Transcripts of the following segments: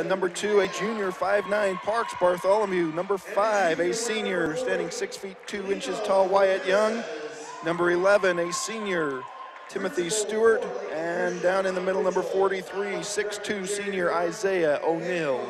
Number 2, a junior, 5'9", Parks Bartholomew. Number 5, a senior, standing 6 feet 2 inches tall, Wyatt Young. Number 11, a senior, Timothy Stewart. And down in the middle, number 43, 6'2", senior, Isaiah O'Neill.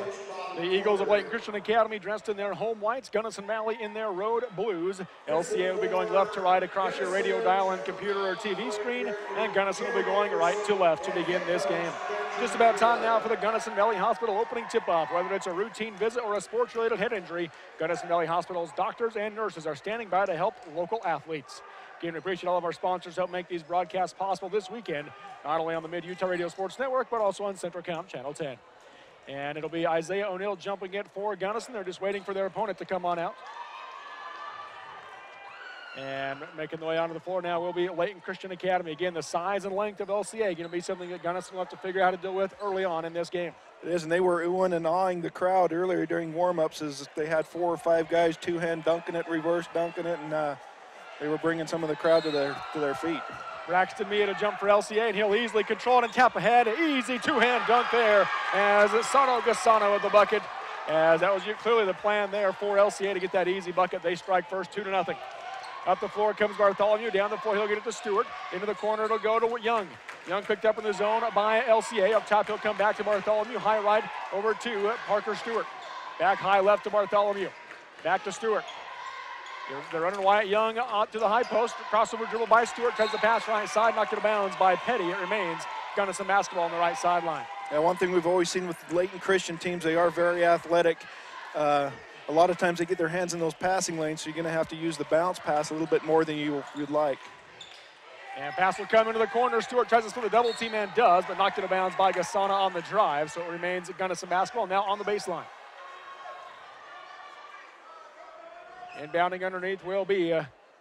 The Eagles of Layton Christian Academy dressed in their home whites, Gunnison Valley in their road blues. LCA will be going left to right across your radio dial and computer or TV screen, and Gunnison will be going right to left to begin this game. Just about time now for the Gunnison Valley Hospital opening tip-off. Whether it's a routine visit or a sports-related head injury, Gunnison Valley Hospital's doctors and nurses are standing by to help local athletes. Again, we appreciate all of our sponsors help make these broadcasts possible this weekend, not only on the Mid-Utah Radio Sports Network, but also on Central Count Channel 10. And it'll be Isaiah O'Neill jumping it for Gunnison. They're just waiting for their opponent to come on out. And making the way onto the floor now will be Layton Christian Academy. Again, the size and length of LCA going to be something that Gunnison will have to figure out how to deal with early on in this game. It is, and they were oohing and awing the crowd earlier during warm-ups as they had 4 or 5 guys two-hand dunking it, reverse dunking it, and they were bringing some of the crowd to their feet. Braxton Mia to jump for LCA, and he'll easily control it and tap ahead. Easy two-hand dunk there as Sano Gassano with the bucket. As that was clearly the plan there for LCA to get that easy bucket. They strike first 2-0. Up the floor comes Bartholomew. Down the floor, he'll get it to Stewart. Into the corner, it'll go to Young. Young picked up in the zone by LCA. Up top, he'll come back to Bartholomew. High right over to Parker Stewart. Back high left to Bartholomew. Back to Stewart. They're running Wyatt Young out to the high post. Crossover dribble by Stewart. Tries to pass right side. Knocked it out of bounds by Petty. It remains Gunnison basketball on the right sideline. Yeah, one thing we've always seen with Layton Christian teams, they are very athletic. A lot of times they get their hands in those passing lanes, so you're going to have to use the bounce pass a little bit more than you'd like. And pass will come into the corner. Stewart tries to split a double team and does, but knocked it out of bounds by Gassana on the drive. So it remains Gunnison basketball now on the baseline. Inbounding underneath will be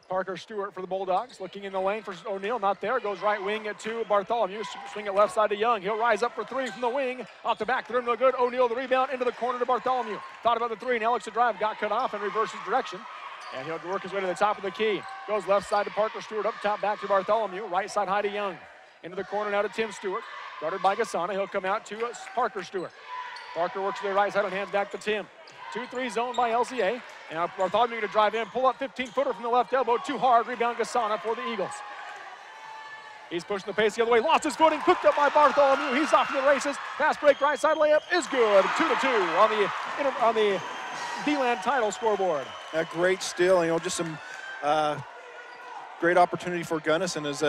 Parker Stewart for the Bulldogs. Looking in the lane for O'Neill, not there. Goes right wing to Bartholomew. Swing it left side to Young. He'll rise up for 3 from the wing. Off the back, the rim no good. O'Neill the rebound into the corner to Bartholomew. Thought about the 3, now looks to drive. Got cut off and reverses direction. And he'll work his way to the top of the key. Goes left side to Parker Stewart. Up top back to Bartholomew. Right side high to Young. Into the corner now to Tim Stewart. Guarded by Gassana. He'll come out to Parker Stewart. Parker works to the right side and hands back to Tim. 2-3 zone by LCA. And Bartholomew going to drive in, pull up 15-footer from the left elbow, too hard, rebound Gassana for the Eagles. He's pushing the pace the other way, lost his footing, picked up by Bartholomew. He's off to the races. Fast break, right side layup is good. 2-2 on the D-Land title scoreboard. A great steal, just some great opportunity for Gunnison as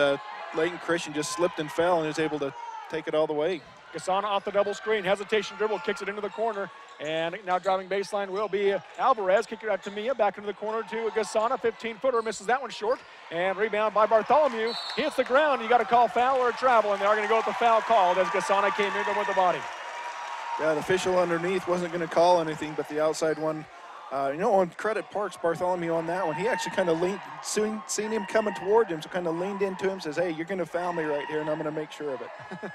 Layton Christian just slipped and fell and is able to take it all the way. Gassana off the double screen, hesitation dribble, kicks it into the corner, and now driving baseline will be Alvarez. Kick it out to Mia, back into the corner to Gassana, 15-footer, misses that one short, and rebound by Bartholomew. Hits the ground, you got to call foul or a travel, and they are going to go with the foul called as Gassana came in with the body. Yeah, the official underneath wasn't going to call anything, but the outside one, on credit Parks Bartholomew on that one. He actually kind of leaned, seen him coming toward him, so kind of leaned into him, says, hey, you're going to foul me right here, and I'm going to make sure of it.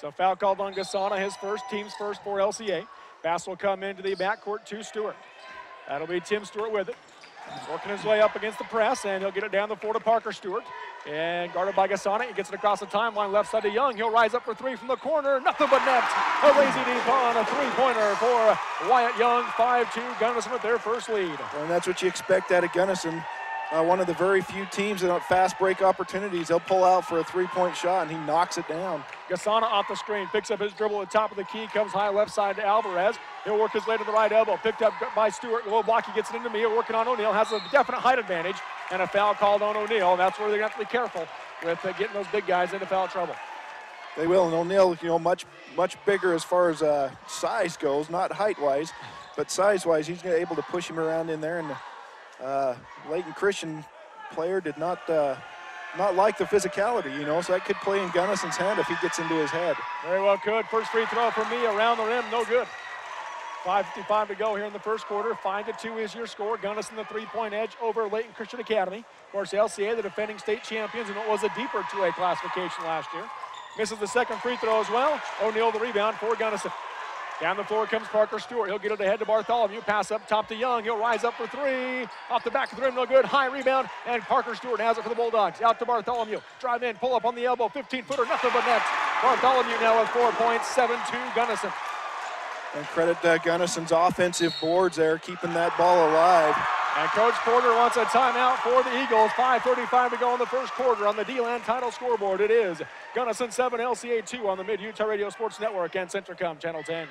So foul called on Gassana, his first, team's first for LCA. Pass will come into the backcourt to Stewart. That'll be Tim Stewart with it. Working his way up against the press, and he'll get it down the floor to Parker Stewart. And guarded by Gassana, he gets it across the timeline, left side to Young. He'll rise up for 3 from the corner, nothing but net. A lazy deep on a 3-pointer for Wyatt Young, 5-2, Gunnison with their first lead. And that's what you expect out of Gunnison. One of the very few teams that fast break opportunities, they'll pull out for a 3-point shot, and he knocks it down. Gassana off the screen, picks up his dribble at the top of the key, comes high left side to Alvarez. He'll work his way to the right elbow, picked up by Stewart. Low block, he gets it into Mia, working on O'Neill, has a definite height advantage, and a foul called on O'Neill. And that's where they're going to have to be careful with getting those big guys into foul trouble. They will, and O'Neill, much bigger as far as size goes, not height-wise, but size-wise, he's able to push him around in there, and Layton Christian player did not like the physicality, so that could play in Gunnison's hand if he gets into his head. Very well could. First free throw for me around the rim, no good. 5:55 to go here in the first quarter. 5-2 is your score. Gunnison the 3-point edge over Layton Christian Academy. Of course, LCA, the defending state champions, and it was a deeper 2A classification last year. Misses the second free throw as well. O'Neill the rebound for Gunnison. Down the floor comes Parker Stewart. He'll get it ahead to Bartholomew. Pass up top to Young. He'll rise up for 3. Off the back of the rim, no good. High rebound, and Parker Stewart has it for the Bulldogs. Out to Bartholomew. Drive in, pull up on the elbow. 15-footer, nothing but net. Bartholomew now with 4 points, 7-2 Gunnison. And credit Gunnison's offensive boards there, keeping that ball alive. And Coach Porter wants a timeout for the Eagles. 5:35 to go in the first quarter on the D-Land title scoreboard. It is Gunnison 7, LCA 2 on the Mid-Utah Radio Sports Network and Centricom Channel 10.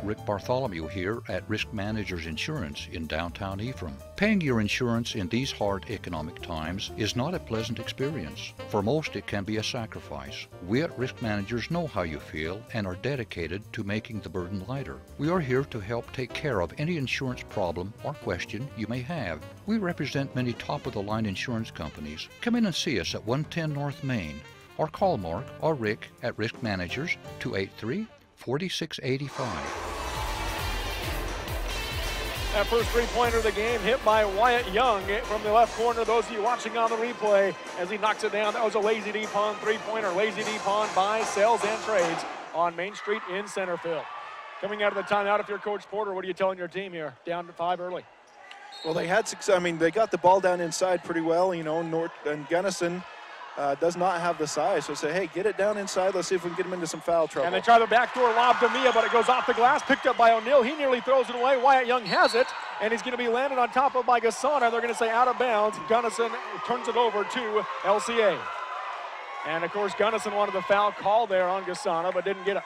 Rick Bartholomew here at Risk Managers Insurance in downtown Ephraim. Paying your insurance in these hard economic times is not a pleasant experience. For most, it can be a sacrifice. We at Risk Managers know how you feel and are dedicated to making the burden lighter. We are here to help take care of any insurance problem or question you may have. We represent many top-of-the-line insurance companies. Come in and see us at 110 North Main or call Mark or Rick at Risk Managers 283-4685. That first three-pointer of the game hit by Wyatt Young from the left corner. Those of you watching on the replay as he knocks it down. That was a Lazy D Pond three-pointer. Lazy D Pond buys, sells, and trades on Main Street in Centerville. Coming out of the timeout, if you're Coach Porter, what are you telling your team here? Down to 5 early. Well, they had success. I mean, they got the ball down inside pretty well. You know, and Gunnison does not have the size. So say, hey, get it down inside. Let's see if we can get him into some foul trouble. And they try the backdoor lob to Mia, but it goes off the glass. Picked up by O'Neill. He nearly throws it away. Wyatt Young has it, and he's going to be landed on top of by Gasana. They're going to say out of bounds. Gunnison turns it over to LCA. And, of course, Gunnison wanted the foul call there on Gasana, but didn't get it.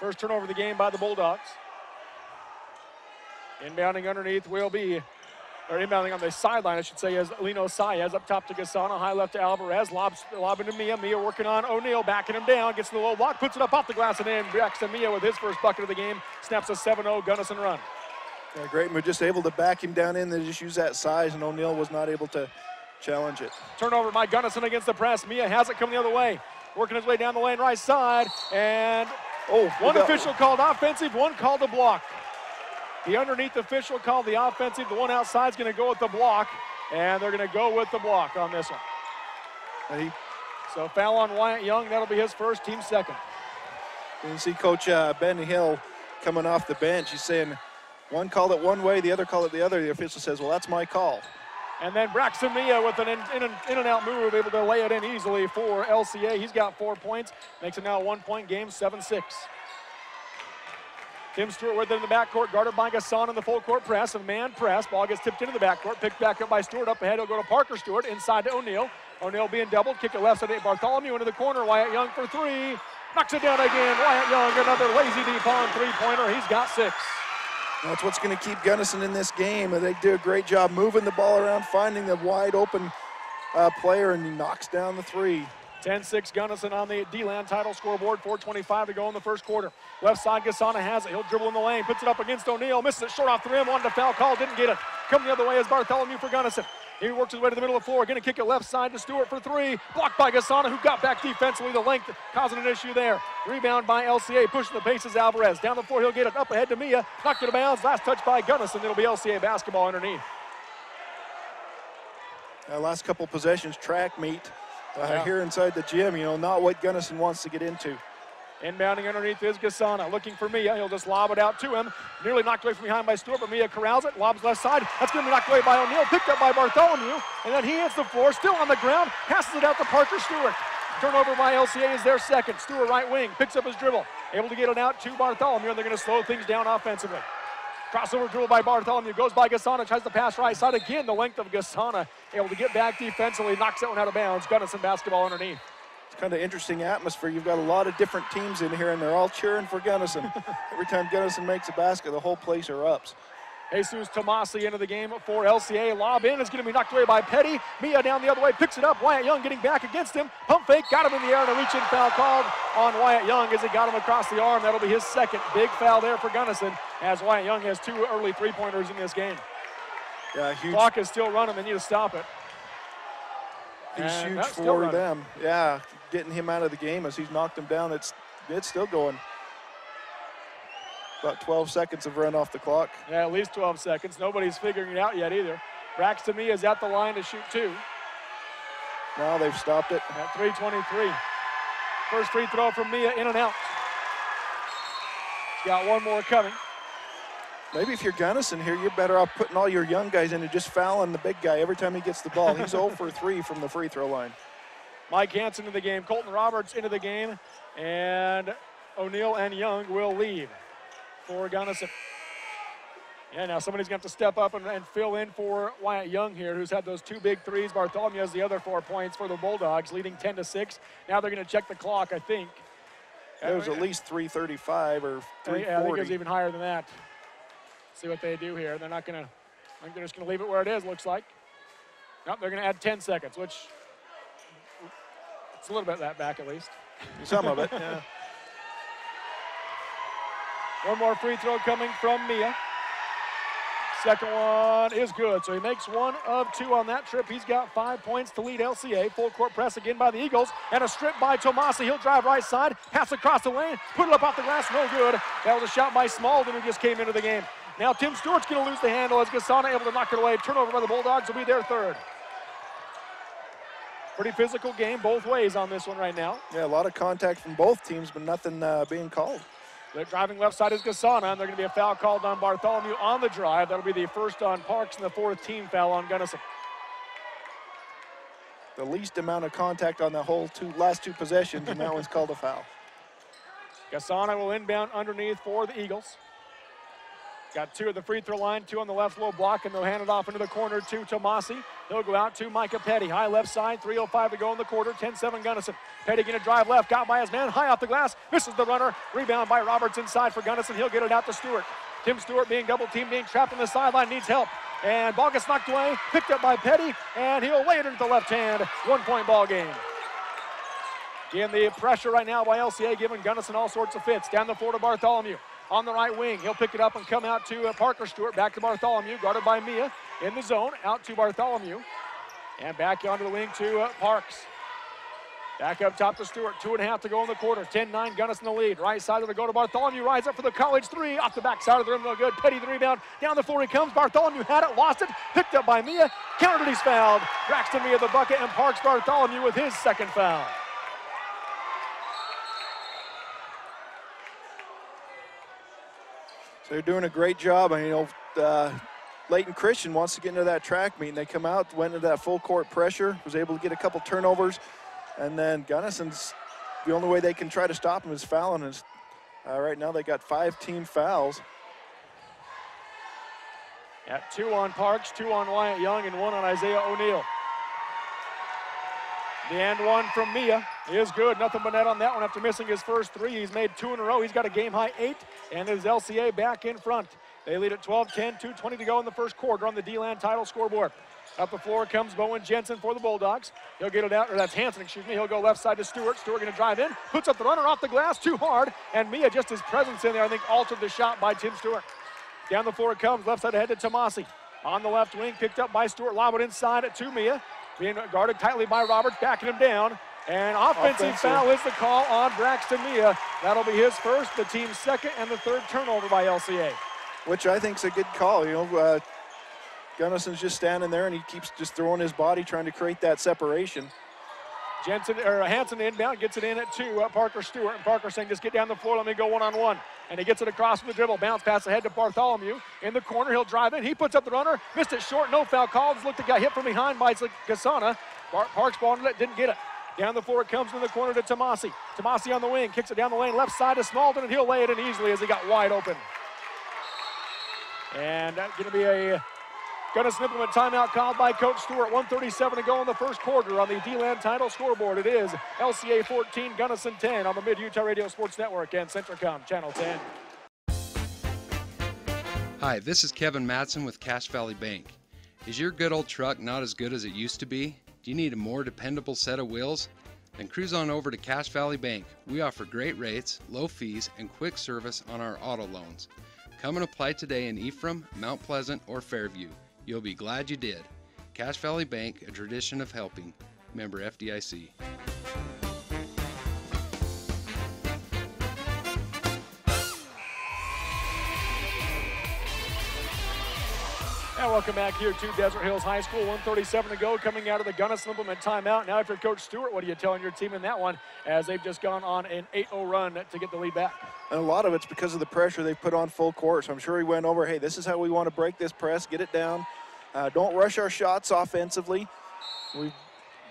First turnover of the game by the Bulldogs. Inbounding underneath will be, or inbounding on the sideline, I should say, is Lino Saez up top to Gasana, high left to Alvarez, lobbing to Mia. Mia working on O'Neill, backing him down, gets the low block, puts it up off the glass and in. Braxton Mia with his first bucket of the game, snaps a 7-0 Gunnison run. Yeah, great move, just able to back him down in. They just use that size, and O'Neill was not able to challenge it. Turnover by Gunnison against the press. Mia has it coming the other way, working his way down the lane right side, and one official called offensive, one called a block. The underneath official called the offensive. The one outside is going to go with the block, and they're going to go with the block on this one. So foul on Wyatt Young. That'll be his first, team second. You can see Coach Ben Hill coming off the bench. He's saying one called it one way, the other called it the other. The official says, well, that's my call. And then Braxton Mia with an in and out move, able to lay it in easily for LCA. He's got 4 points, makes it now a 1-point game, 7-6. Tim Stewart with it in the backcourt, guarded by Gasson in the full court press, a man press. Ball gets tipped into the backcourt, picked back up by Stewart. Up ahead, he'll go to Parker Stewart, inside to O'Neill. O'Neill being doubled, kick it left side to Bartholomew into the corner. Wyatt Young for three, knocks it down again. Wyatt Young, another Lazy D Pond three-pointer. He's got 6. That's what's going to keep Gunnison in this game. They do a great job moving the ball around, finding the wide open player, and he knocks down the three. 10-6 Gunnison on the D-Land title scoreboard, 4:25 to go in the first quarter. Left side, Gasana has it. He'll dribble in the lane, puts it up against O'Neill, misses it short off the rim, wanted to foul call, didn't get it. Coming the other way is Bartholomew for Gunnison. He works his way to the middle of the floor, going to kick it left side to Stewart for three. Blocked by Gasana, who got back defensively, the length causing an issue there. Rebound by LCA, pushing the pace is Alvarez. Down the floor, he'll get it up ahead to Mia. Knocked it out of bounds, last touch by Gunnison. It'll be LCA basketball underneath. Last couple possessions, track meet. Here inside the gym, not what Gunnison wants to get into. Inbounding underneath is Gasana, looking for Mia. He'll just lob it out to him. Nearly knocked away from behind by Stewart, but Mia corrals it, lobs left side. That's going to be knocked away by O'Neill, picked up by Bartholomew, and then he hits the floor, still on the ground, passes it out to Parker Stewart. Turnover by LCA is their second. Stewart right wing, picks up his dribble, able to get it out to Bartholomew, and they're going to slow things down offensively. Crossover dribble by Bartholomew, goes by Gasana, tries to pass right side again. The length of Gasana, able to get back defensively, knocks that one out of bounds. Gunnison basketball underneath. It's kind of interesting atmosphere. You've got a lot of different teams in here, and they're all cheering for Gunnison. Every time Gunnison makes a basket, the whole place erupts. Jesus Tomasi into the game for LCA. Lob in is going to be knocked away by Petty. Mia down the other way, picks it up. Wyatt Young getting back against him. Pump fake, got him in the air, and a reach-in foul called on Wyatt Young as he got him across the arm. That'll be his second big foul there for Gunnison, as Wyatt Young has 2 early three-pointers in this game. Yeah, huge. Clock is still running. They need to stop it. He's huge for them. Yeah, getting him out of the game as he's knocked him down. It's still going. About 12 seconds of run off the clock. Yeah, at least 12 seconds. Nobody's figuring it out yet either. Braxton Mia is at the line to shoot 2. Now they've stopped it. At 3:23. First free throw from Mia, in and out. Got one more coming. Maybe if you're Gunnison here, you're better off putting all your young guys in and just fouling the big guy every time he gets the ball. He's 0 for 3 from the free throw line. Mike Hansen into the game. Colton Roberts into the game. And O'Neill and Young will lead for Gunnison. Yeah, now somebody's going to have to step up and fill in for Wyatt Young here, who's had those 2 big threes. Bartholomew has the other 4 points for the Bulldogs, leading 10-6. Now they're going to check the clock, I think. It was at least 3:35 or 3:40. Yeah, I think it was even higher than that. See what they do here. They're not going to, I think they're just going to leave it where it is, looks like. Nope, they're going to add 10 seconds, which it's a little bit that back at least. Some of it, yeah. One more free throw coming from Mia. Second one is good, so he makes 1 of 2 on that trip. He's got 5 points to lead LCA. Full court press again by the Eagles, and a strip by Tomasi. He'll drive right side, pass across the lane, put it up off the glass, no good. That was a shot by Smalden, who just came into the game. Now Tim Stewart's going to lose the handle as Gasana able to knock it away. Turnover by the Bulldogs will be their 3rd. Pretty physical game both ways on this one right now. Yeah, a lot of contact from both teams, but nothing being called. They're driving left side is Gasana, and they're going to be a foul called on Bartholomew on the drive. That'll be the first on Parks and the 4th team foul on Gunnison. The least amount of contact on the whole last 2 possessions, and that one's called a foul. Gasana will inbound underneath for the Eagles. Got 2 at the free throw line, 2 on the left low block, and they'll hand it off into the corner to Tomasi. He'll go out to Micah Petty. High left side, 3:05 to go in the quarter, 10-7 Gunnison. Petty going to drive left, got by his man, high off the glass, misses the runner. Rebound by Roberts inside for Gunnison. He'll get it out to Stewart. Tim Stewart being double teamed, being trapped on the sideline, needs help. And ball gets knocked away, picked up by Petty, and he'll lay it into the left hand. 1-point ball game. Again, the pressure right now by LCA giving Gunnison all sorts of fits. Down the floor to Bartholomew. On the right wing, he'll pick it up and come out to Parker Stewart. Back to Bartholomew, guarded by Mia in the zone. Out to Bartholomew. And back onto the wing to Parks. Back up top to Stewart. 2.5 to go in the quarter. 10-9, Gunnison the lead. Right side of the go to Bartholomew. Rise up for the college 3. Off the back side of the rim, no good. Petty the rebound. Down the floor he comes. Bartholomew had it, lost it. Picked up by Mia. Countered, he's fouled. Braxton Mia the bucket, and Parks Bartholomew with his 2nd foul. So they're doing a great job. And, you know, Layton Christian wants to get into that track meet. And they come out, went into that full court pressure, was able to get a couple turnovers. And then Gunnison's, the only way they can try to stop him is fouling. And right now they got 5 team fouls. At 2 on Parks, 2 on Wyatt Young, and 1 on Isaiah O'Neill. The and one from Mia is good. Nothing but net on that one after missing his first 3. He's made 2 in a row. He's got a game-high 8, and his LCA back in front. They lead at 12-10, 2:20 to go in the first quarter on the D-Land title scoreboard. Up the floor comes Bowen Jensen for the Bulldogs. He'll get it out, or that's Hansen, excuse me. He'll go left side to Stewart. Stewart going to drive in, puts up the runner off the glass, too hard, and Mia, just his presence in there, I think, altered the shot by Tim Stewart. Down the floor it comes, left side ahead to Tomasi. On the left wing, picked up by Stewart, lob it inside to Mia. Being guarded tightly by Roberts, backing him down. And offensive foul is the call on Braxton Mia. That'll be his first, the team's 2nd, and the 3rd turnover by LCA. Which I think is a good call. You know, Gunnison's just standing there, and he keeps just throwing his body, trying to create that separation. Hansen inbound, gets it in at 2, Parker Stewart. And Parker saying, just get down the floor, let me go one-on-one. And he gets it across from the dribble, bounce pass ahead to Bartholomew. In the corner, he'll drive in, he puts up the runner, missed it short, no foul called. Looked, got hit from behind by Gasana. Parks ball it, didn't get it. Down the floor it comes in the corner to Tomasi. Tomasi on the wing, kicks it down the lane, left side to Smalden, and he'll lay it in easily as he got wide open. And that's going to be a Gunnison implement timeout called by Coach Stewart. 1:37 to go in the first quarter on the D-Land title scoreboard. It is LCA 14, Gunnison 10 on the Mid-Utah Radio Sports Network and Centricom Channel 10. Hi, this is Kevin Matson with Cache Valley Bank. Is your good old truck not as good as it used to be? Do you need a more dependable set of wheels? Then cruise on over to Cache Valley Bank. We offer great rates, low fees, and quick service on our auto loans. Come and apply today in Ephraim, Mount Pleasant, or Fairview. You'll be glad you did. Cache Valley Bank, a tradition of helping. Member FDIC. And welcome back here to Desert Hills High School. 1:37 to go, coming out of the Gunnison implement timeout. Now, if you're Coach Stewart, what are you telling your team in that one as they've just gone on an 8-0 run to get the lead back? And a lot of it's because of the pressure they've put on full court. So I'm sure he went over, hey, this is how we want to break this press, get it down. Don't rush our shots offensively.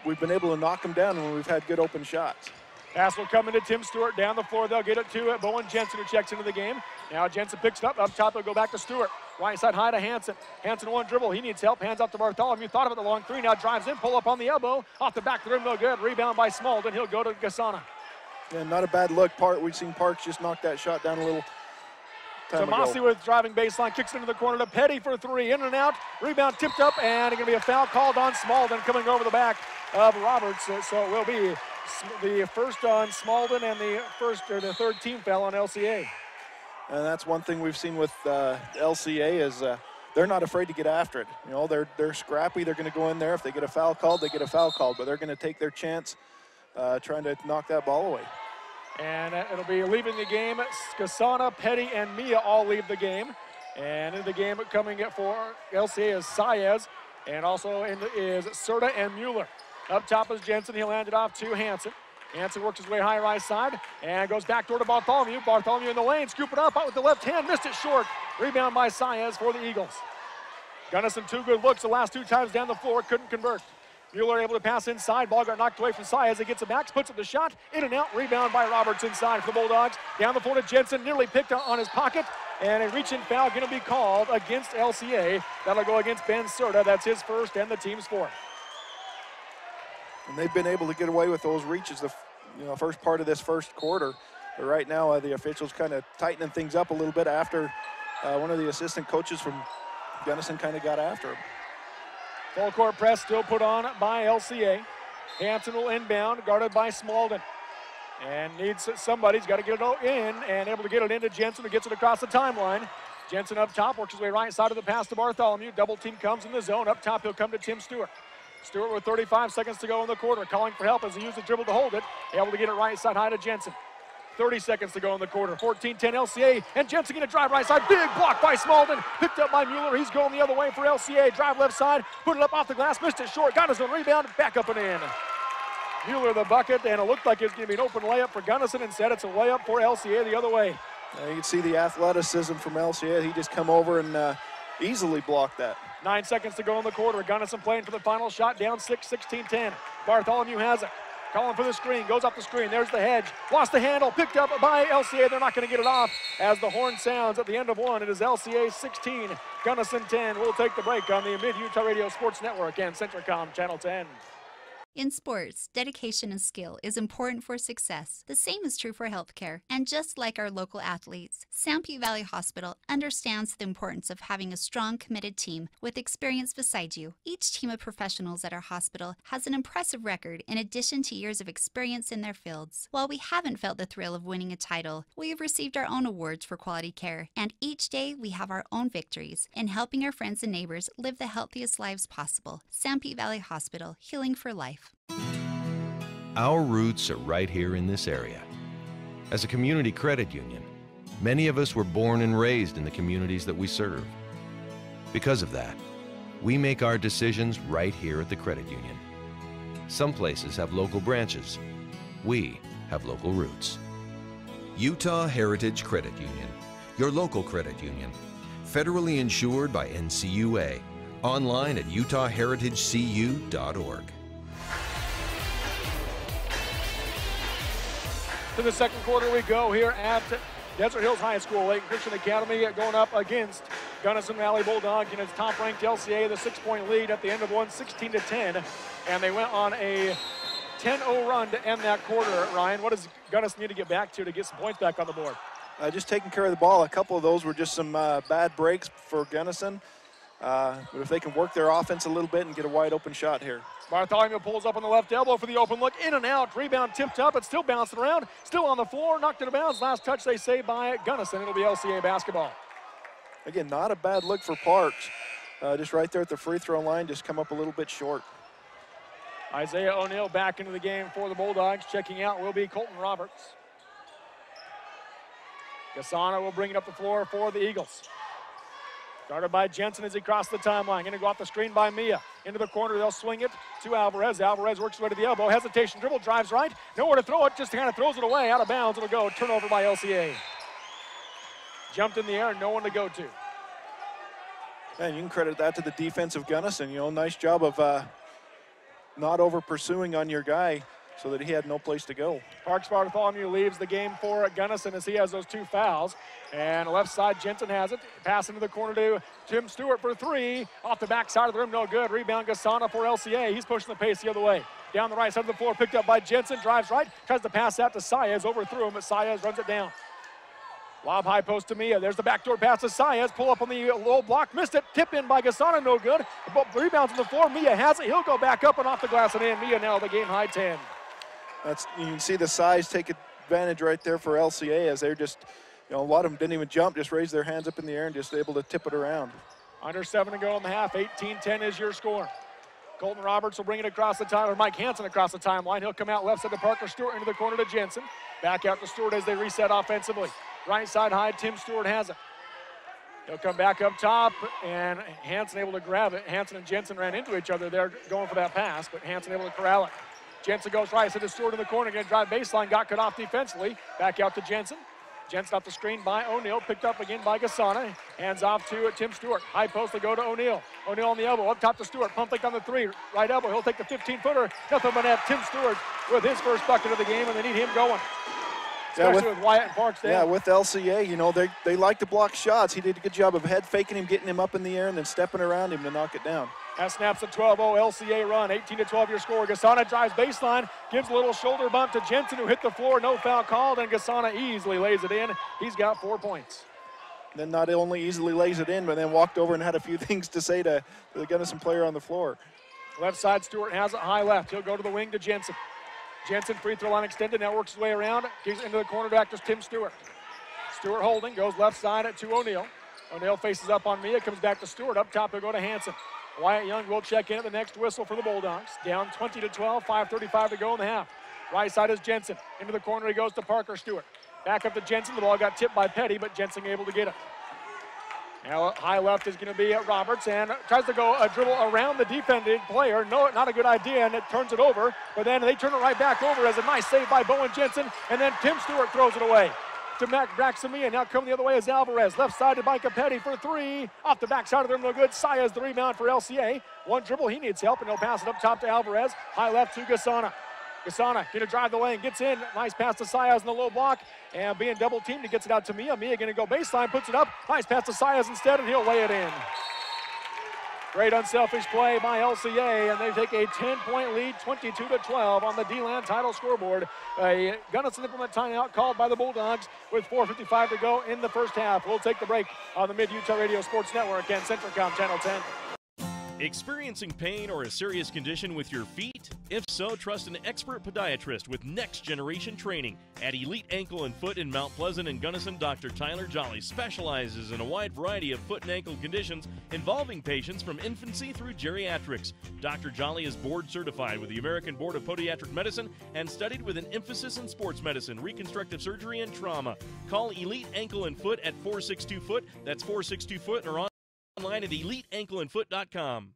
We've been able to knock them down when we've had good open shots. Pass will come into Tim Stewart down the floor. They'll get it to Bowen Jensen, who checks into the game. Now Jensen picks it up. Up top, they'll go back to Stewart. Right side high to Hansen. Hansen one dribble. He needs help. Hands off to Bartholomew. Thought of it the long three. Now drives in. Pull up on the elbow. Off the back of the rim, no good. Rebound by Smalden. He'll go to Gasana. Yeah, not a bad look. We've seen Parks just knock that shot down a little time Tomasi ago. with driving baseline. Kicks it into the corner to Petty for three. In and out. Rebound tipped up. And it's going to be a foul called on Smalden coming over the back of Roberts. So it will be the first on Smalden and the third team foul on LCA. And that's one thing we've seen with LCA is they're not afraid to get after it. You know, they're scrappy. They're going to go in there. If they get a foul called, they get a foul called. But they're going to take their chance trying to knock that ball away. And it'll be leaving the game. Gasana, Petty, and Mia all leave the game. And in the game coming for LCA is Saez. And also is Serta and Mueller. Up top is Jensen. He'll hand it off to Hansen. Hansen works his way high right side and goes back door to Bartholomew. Bartholomew in the lane, scoop it up out with the left hand, missed it short. Rebound by Saez for the Eagles. Gunnison, two good looks the last two times down the floor, couldn't convert. Mueller able to pass inside, ball got knocked away from Saez. He gets it back, puts up the shot, in and out, rebound by Roberts inside for the Bulldogs. Down the floor to Jensen, nearly picked on his pocket, and a reach-in foul gonna be called against LCA. That'll go against Ben Serta, that's his first and the team's fourth. And they've been able to get away with those reaches the first part of this first quarter. But right now, the officials kind of tightening things up a little bit after one of the assistant coaches from Gunnison kind of got after him. Full court press still put on by LCA. Hansen will inbound, guarded by Smalden. And needs somebody's got to get it in and able to get it into Jensen, who gets it across the timeline. Jensen up top, works his way right side of the pass to Bartholomew. Double team comes in the zone. Up top, he'll come to Tim Stewart. Stewart with 35 seconds to go in the quarter, calling for help as he used the dribble to hold it. Able to get it right side high to Jensen. 30 seconds to go in the quarter. 14-10 LCA, and Jensen going to drive right side. Big block by Smalden. Picked up by Mueller. He's going the other way for LCA. Drive left side, put it up off the glass, missed it short. Got his own rebound, back up and in. Mueller the bucket, and it looked like it was going to be an open layup for Gunnison. Instead, it's a layup for LCA the other way. You can see the athleticism from LCA. He just come over and easily blocked that. 9 seconds to go in the quarter. Gunnison playing for the final shot, down 6, 16-10. Bartholomew has it. Calling for the screen, goes off the screen. There's the hedge. Lost the handle, picked up by LCA. They're not going to get it off as the horn sounds at the end of one. It is LCA 16, Gunnison 10. We'll take the break on the Mid-Utah Radio Sports Network and Centricom Channel 10. In sports, dedication and skill is important for success. The same is true for healthcare. And just like our local athletes, Sanpete Valley Hospital understands the importance of having a strong, committed team with experience beside you. Each team of professionals at our hospital has an impressive record in addition to years of experience in their fields. While we haven't felt the thrill of winning a title, we have received our own awards for quality care. And each day we have our own victories in helping our friends and neighbors live the healthiest lives possible. Sanpete Valley Hospital, healing for life. Our roots are right here in this area. As a community credit union, many of us were born and raised in the communities that we serve. Because of that, we make our decisions right here at the credit union. Some places have local branches. We have local roots. Utah Heritage Credit Union, your local credit union. Federally insured by NCUA. Online at utahheritagecu.org. To the second quarter we go here at Desert Hills High School. Layton Christian Academy going up against Gunnison Valley Bulldogs in its top-ranked LCA, the 6-point lead at the end of one, 16-10. And they went on a 10-0 run to end that quarter. Ryan, what does Gunnison need to get back to get some points back on the board? Just taking care of the ball. A couple of those were just some bad breaks for Gunnison. But if they can work their offense a little bit and get a wide open shot here. Bartholomew pulls up on the left elbow for the open look, in and out, rebound tipped up, it's still bouncing around, still on the floor, knocked it out of bounds. Last touch they say by Gunnison. It'll be LCA basketball. Again, not a bad look for Parks. Just right there at the free throw line, just come up a little bit short. Isaiah O'Neill back into the game for the Bulldogs. Checking out will be Colton Roberts. Gasana will bring it up the floor for the Eagles. Guarded by Jensen as he crosses the timeline. Going to go off the screen by Mia. Into the corner, they'll swing it to Alvarez. Alvarez works his way to the elbow. Hesitation, dribble, drives right. Nowhere to throw it, just kind of throws it away. Out of bounds, it'll go. Turnover by LCA. Jumped in the air, no one to go to. And you can credit that to the defense of Gunnison. Nice job of not over pursuing on your guy. so that he had no place to go. Parks Bartholomew leaves the game for Gunnison as he has those 2 fouls. And left side, Jensen has it. Pass into the corner to Tim Stewart for 3. Off the back side of the rim, no good. Rebound Gasana for LCA. He's pushing the pace the other way. Down the right side of the floor, picked up by Jensen. Drives right, tries to pass out to Saez. Overthrew him, but Saez runs it down. Lob high post to Mia. There's the backdoor pass to Saez. Pull up on the low block. Missed it. Tip in by Gasana. No good. But rebounds on the floor. Mia has it. He'll go back up and off the glass and in. Mia now the game high 10. You can see the size take advantage right there for LCA as they're just, a lot of them didn't even jump, just raised their hands up in the air and just able to tip it around. Under 7 to go in the half. 18-10 is your score. Colton Roberts will bring it across the time, or Mike Hansen across the timeline. He'll come out left side to Parker Stewart into the corner to Jensen. Back out to Stewart as they reset offensively. Right side high, Tim Stewart has it. He'll come back up top, and Hansen able to grab it. Hansen and Jensen ran into each other there going for that pass, but Hansen able to corral it. Jensen goes right, side to Stewart in the corner, going to drive baseline, got cut off defensively. Back out to Jensen. Jensen off the screen by O'Neal, picked up again by Gasana. Hands off to Tim Stewart. High post to go to O'Neal. O'Neal on the elbow, up top to Stewart. Pump fake on the 3, right elbow. He'll take the 15-footer. Nothing but net. Tim Stewart with his first bucket of the game, and they need him going. Especially with Wyatt and Parks there. Yeah, with LCA, they like to block shots. He did a good job of head faking him, getting him up in the air, and then stepping around him to knock it down. That snaps a 12-0 LCA run. 18-12 your score. Gasana drives baseline, gives a little shoulder bump to Jensen, who hit the floor. No foul called, and Gasana easily lays it in. He's got 4 points. Then not only easily lays it in, but then walked over and had a few things to say to the Gunnison player on the floor. Left side, Stewart has it high left. He'll go to the wing to Jensen. Jensen, free throw line extended, now works his way around. Gives into the corner back to Tim Stewart. Stewart holding, goes left side to O'Neal. O'Neal faces up on Mia, comes back to Stewart. Up top, he'll go to Hansen. Wyatt Young will check in at the next whistle for the Bulldogs. Down 20-12, 5:35 to go in the half. Right side is Jensen. Into the corner he goes to Parker Stewart. Back up to Jensen. The ball got tipped by Petty, but Jensen able to get it. Now high left is going to be Roberts, and tries to go a dribble around the defending player. No, not a good idea, and it turns it over. But then they turn it right back over as a nice save by Bowen Jensen, and then Tim Stewart throws it away to Braxamia. Now coming the other way is Alvarez. Left side to Micah Petty for 3. Off the backside of the rim, no good. Saez the rebound for LCA. One dribble, he needs help, and he'll pass it up top to Alvarez. High left to Gasana. Gasana going to drive the lane, gets in. Nice pass to Saez in the low block. And being double teamed, he gets it out to Mia. Mia going to go baseline, puts it up. Nice pass to Saez instead, and he'll lay it in. Great unselfish play by LCA, and they take a 10-point lead, 22-12 on the D-Land title scoreboard. A Gunnison implement timeout called by the Bulldogs with 4:55 to go in the first half. We'll take the break on the Mid-Utah Radio Sports Network and Centricom Channel 10. Experiencing pain or a serious condition with your feet? If so, trust an expert podiatrist with next-generation training. At Elite Ankle and Foot in Mount Pleasant and Gunnison, Dr. Tyler Jolly specializes in a wide variety of foot and ankle conditions involving patients from infancy through geriatrics. Dr. Jolly is board certified with the American Board of Podiatric Medicine and studied with an emphasis in sports medicine, reconstructive surgery, and trauma. Call Elite Ankle and Foot at 462-FOOT. That's 462-FOOT, or online at eliteankleandfoot.com.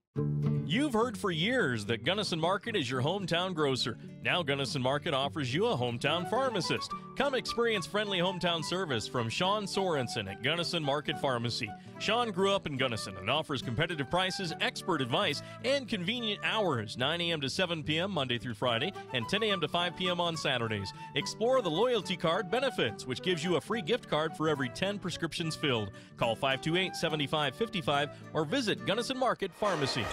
You've heard for years that Gunnison Market is your hometown grocer. Now Gunnison Market offers you a hometown pharmacist. Come experience friendly hometown service from Sean Sorensen at Gunnison Market Pharmacy. Sean grew up in Gunnison and offers competitive prices, expert advice, and convenient hours, 9 a.m. to 7 p.m. Monday through Friday and 10 a.m. to 5 p.m. on Saturdays. Explore the loyalty card benefits, which gives you a free gift card for every 10 prescriptions filled. Call 528-7555 or visit Gunnison Market Pharmacy.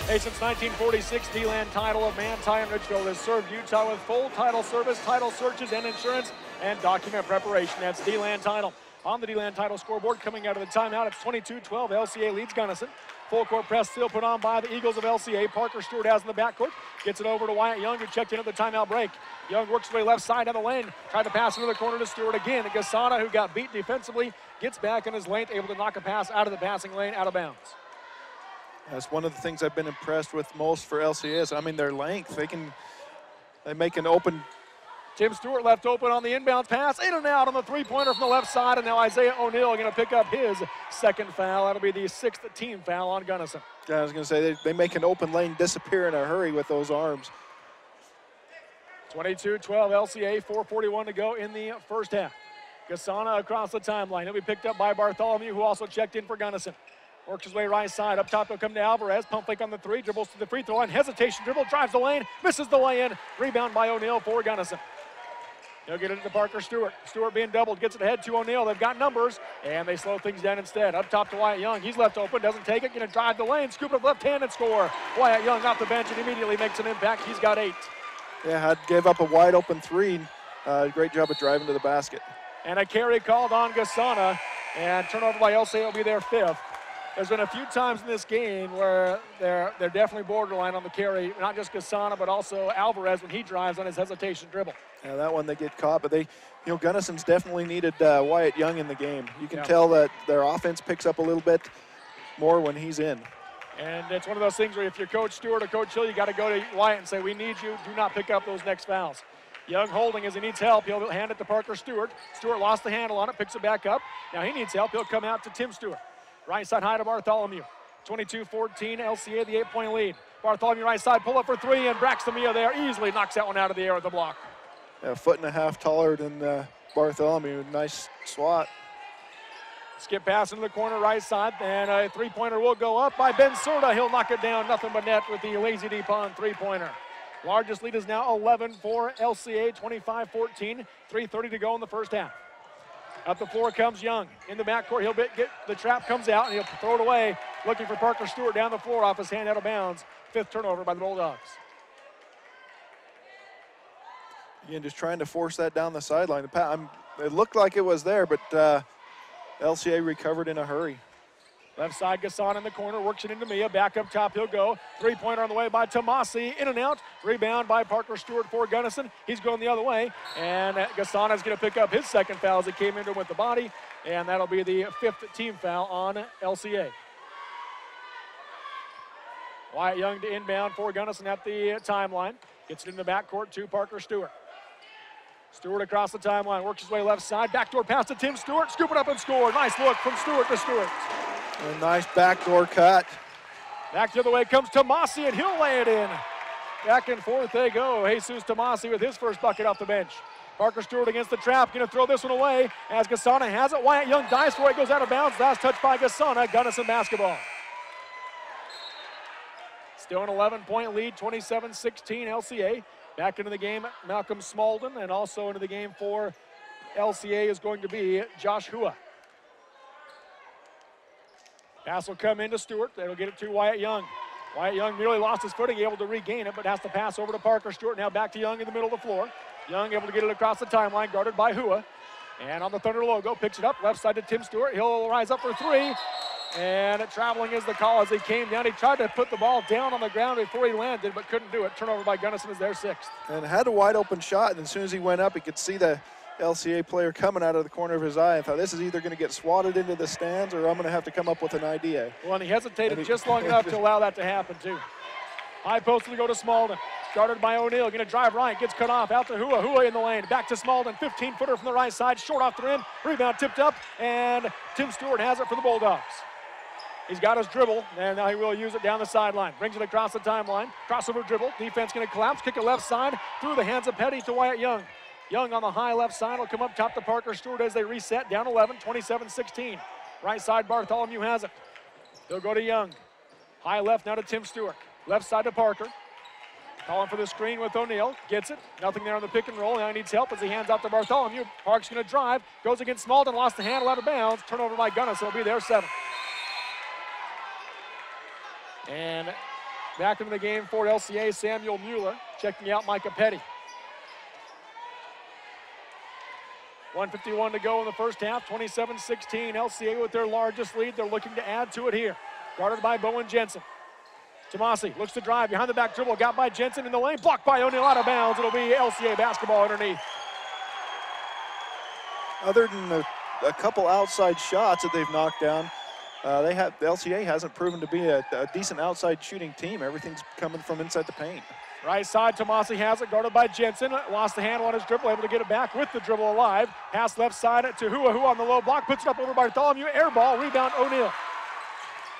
Hey, since 1946, D-Land title of Manti and Richfield has served Utah with full title service, title searches, and insurance, and document preparation. That's D-Land title. On the D-Land title scoreboard, coming out of the timeout, it's 22-12. LCA leads Gunnison. Full court press still put on by the Eagles of LCA. Parker Stewart has in the backcourt. Gets it over to Wyatt Young, who checked in at the timeout break. Young works his way left side down the lane. Tried to pass into the corner to Stewart again. Gasana, who got beat defensively, gets back in his length, able to knock a pass out of the passing lane, out of bounds. That's one of the things I've been impressed with most for LCS. I mean, their length. They make an open. Tim Stewart left open on the inbound pass. In and out on the three-pointer from the left side. And now Isaiah O'Neal going to pick up his second foul. That'll be the 6th team foul on Gunnison. Yeah, I was going to say, they make an open lane disappear in a hurry with those arms. 22-12 LCA, 4:41 to go in the first half. Gasana across the timeline. He'll be picked up by Bartholomew, who also checked in for Gunnison. Works his way right side. Up top, he'll come to Alvarez. Pump fake on the three. Dribbles to the free throw line. Hesitation dribble. Drives the lane. Misses the lay-in. Rebound by O'Neill for Gunnison. He'll get it to Parker Stewart. Stewart being doubled. Gets it ahead to O'Neill. They've got numbers, and they slow things down instead. Up top to Wyatt Young. He's left open. Doesn't take it. Going to drive the lane. Scoop it up left hand and score. Wyatt Young off the bench and immediately makes an impact. He's got 8. Yeah, gave up a wide open three. Great job of driving to the basket. And a carry called on Gasana, and turnover by LCA will be their 5th. There's been a few times in this game where they're definitely borderline on the carry, not just Gasana, but also Alvarez when he drives on his hesitation dribble. Yeah, that one they get caught, but Gunnison's definitely needed Wyatt Young in the game. You can tell that their offense picks up a little bit more when he's in. And it's one of those things where if you're Coach Stewart or Coach Hill, you got to go to Wyatt and say, we need you, do not pick up those next fouls. Young holding as he needs help. He'll hand it to Parker Stewart. Stewart lost the handle on it, picks it back up. Now he needs help. He'll come out to Tim Stewart. Right side high to Bartholomew. 22-14, LCA the 8-point lead. Bartholomew right side, pull up for 3, and Braxton Mia there easily knocks that one out of the air with the block. A foot and a half taller than Bartholomew. Nice swat. Skip pass into the corner right side, and a three-pointer will go up by Ben Serta. He'll knock it down, nothing but net with the lazy deep on three-pointer. Largest lead is now 11 for LCA, 25-14, 3:30 to go in the first half. Up the floor comes Young. In the backcourt, he'll get the trap, comes out, and he'll throw it away, looking for Parker Stewart down the floor off his hand out of bounds. 5th turnover by the Bulldogs. Again, just trying to force that down the sideline. It looked like it was there, but LCA recovered in a hurry. Left side, Gasson in the corner, works it into Mia. Back up top, he'll go. Three-pointer on the way by Tomasi. In and out. Rebound by Parker Stewart for Gunnison. He's going the other way. And Gasson is going to pick up his second foul as it came into him with the body. And that'll be the 5th team foul on LCA. Wyatt Young to inbound for Gunnison at the timeline. Gets it in the backcourt to Parker Stewart. Stewart across the timeline, works his way left side. Backdoor pass to Tim Stewart. Scoop it up and score. Nice look from Stewart to Stewart. A nice backdoor cut. Back the other way comes Tomasi, and he'll lay it in. Back and forth they go. Jesus Tomasi with his first bucket off the bench. Parker Stewart against the trap, going to throw this one away as Gasana has it. Wyatt Young dives for it, goes out of bounds. Last touch by Gasana. Gunnison basketball. Still an 11-point lead, 27-16 LCA. Back into the game, Malcolm Smalden, and also into the game for LCA is going to be Josh Hua. Pass will come into Stewart. They'll get it to Wyatt Young. Wyatt Young nearly lost his footing, able to regain it, but has to pass over to Parker Stewart. Now back to Young in the middle of the floor. Young able to get it across the timeline, guarded by Hua. And on the Thunder logo, picks it up, left side to Tim Stewart. He'll rise up for 3. And traveling is the call as he came down. He tried to put the ball down on the ground before he landed, but couldn't do it. Turnover by Gunnison is their 6th. And had a wide open shot, and as soon as he went up, he could see the LCA player coming out of the corner of his eye. I thought, this is either going to get swatted into the stands or I'm going to have to come up with an idea. Well, and he hesitated just long enough to allow that to happen, too. High post to go to Smalden. Guarded by O'Neill. Going to drive right. Gets cut off. Out to Hua. Hua in the lane. Back to Smalden. 15-footer from the right side. Short off the rim. Rebound tipped up. And Tim Stewart has it for the Bulldogs. He's got his dribble, and now he will use it down the sideline. Brings it across the timeline. Crossover dribble. Defense going to collapse. Kick it left side. Through the hands of Petty to Wyatt Young. Young on the high left side will come up top to Parker Stewart as they reset. Down 11, 27-16. Right side, Bartholomew has it. They'll go to Young. High left now to Tim Stewart. Left side to Parker. Calling for the screen with O'Neill. Gets it. Nothing there on the pick and roll. Now he needs help as he hands out to Bartholomew. Park's going to drive. Goes against Smalden. Lost the handle out of bounds. Turnover by Gunnison. It'll be their 7th. And back into the game for LCA, Samuel Mueller. Checking out Micah Petty. 1:51 to go in the first half, 27-16. LCA with their largest lead. They're looking to add to it here. Guarded by Bowen Jensen. Tomasi looks to drive behind the back dribble. Got by Jensen in the lane. Blocked by O'Neill out of bounds. It'll be LCA basketball underneath. Other than a couple outside shots that they've knocked down, the LCA hasn't proven to be a decent outside shooting team. Everything's coming from inside the paint. Right side, Tomasi has it, guarded by Jensen. Lost the handle on his dribble, able to get it back with the dribble alive. Pass left side to Hua. Hua on the low block, puts it up over Bartholomew. Air ball, rebound O'Neill.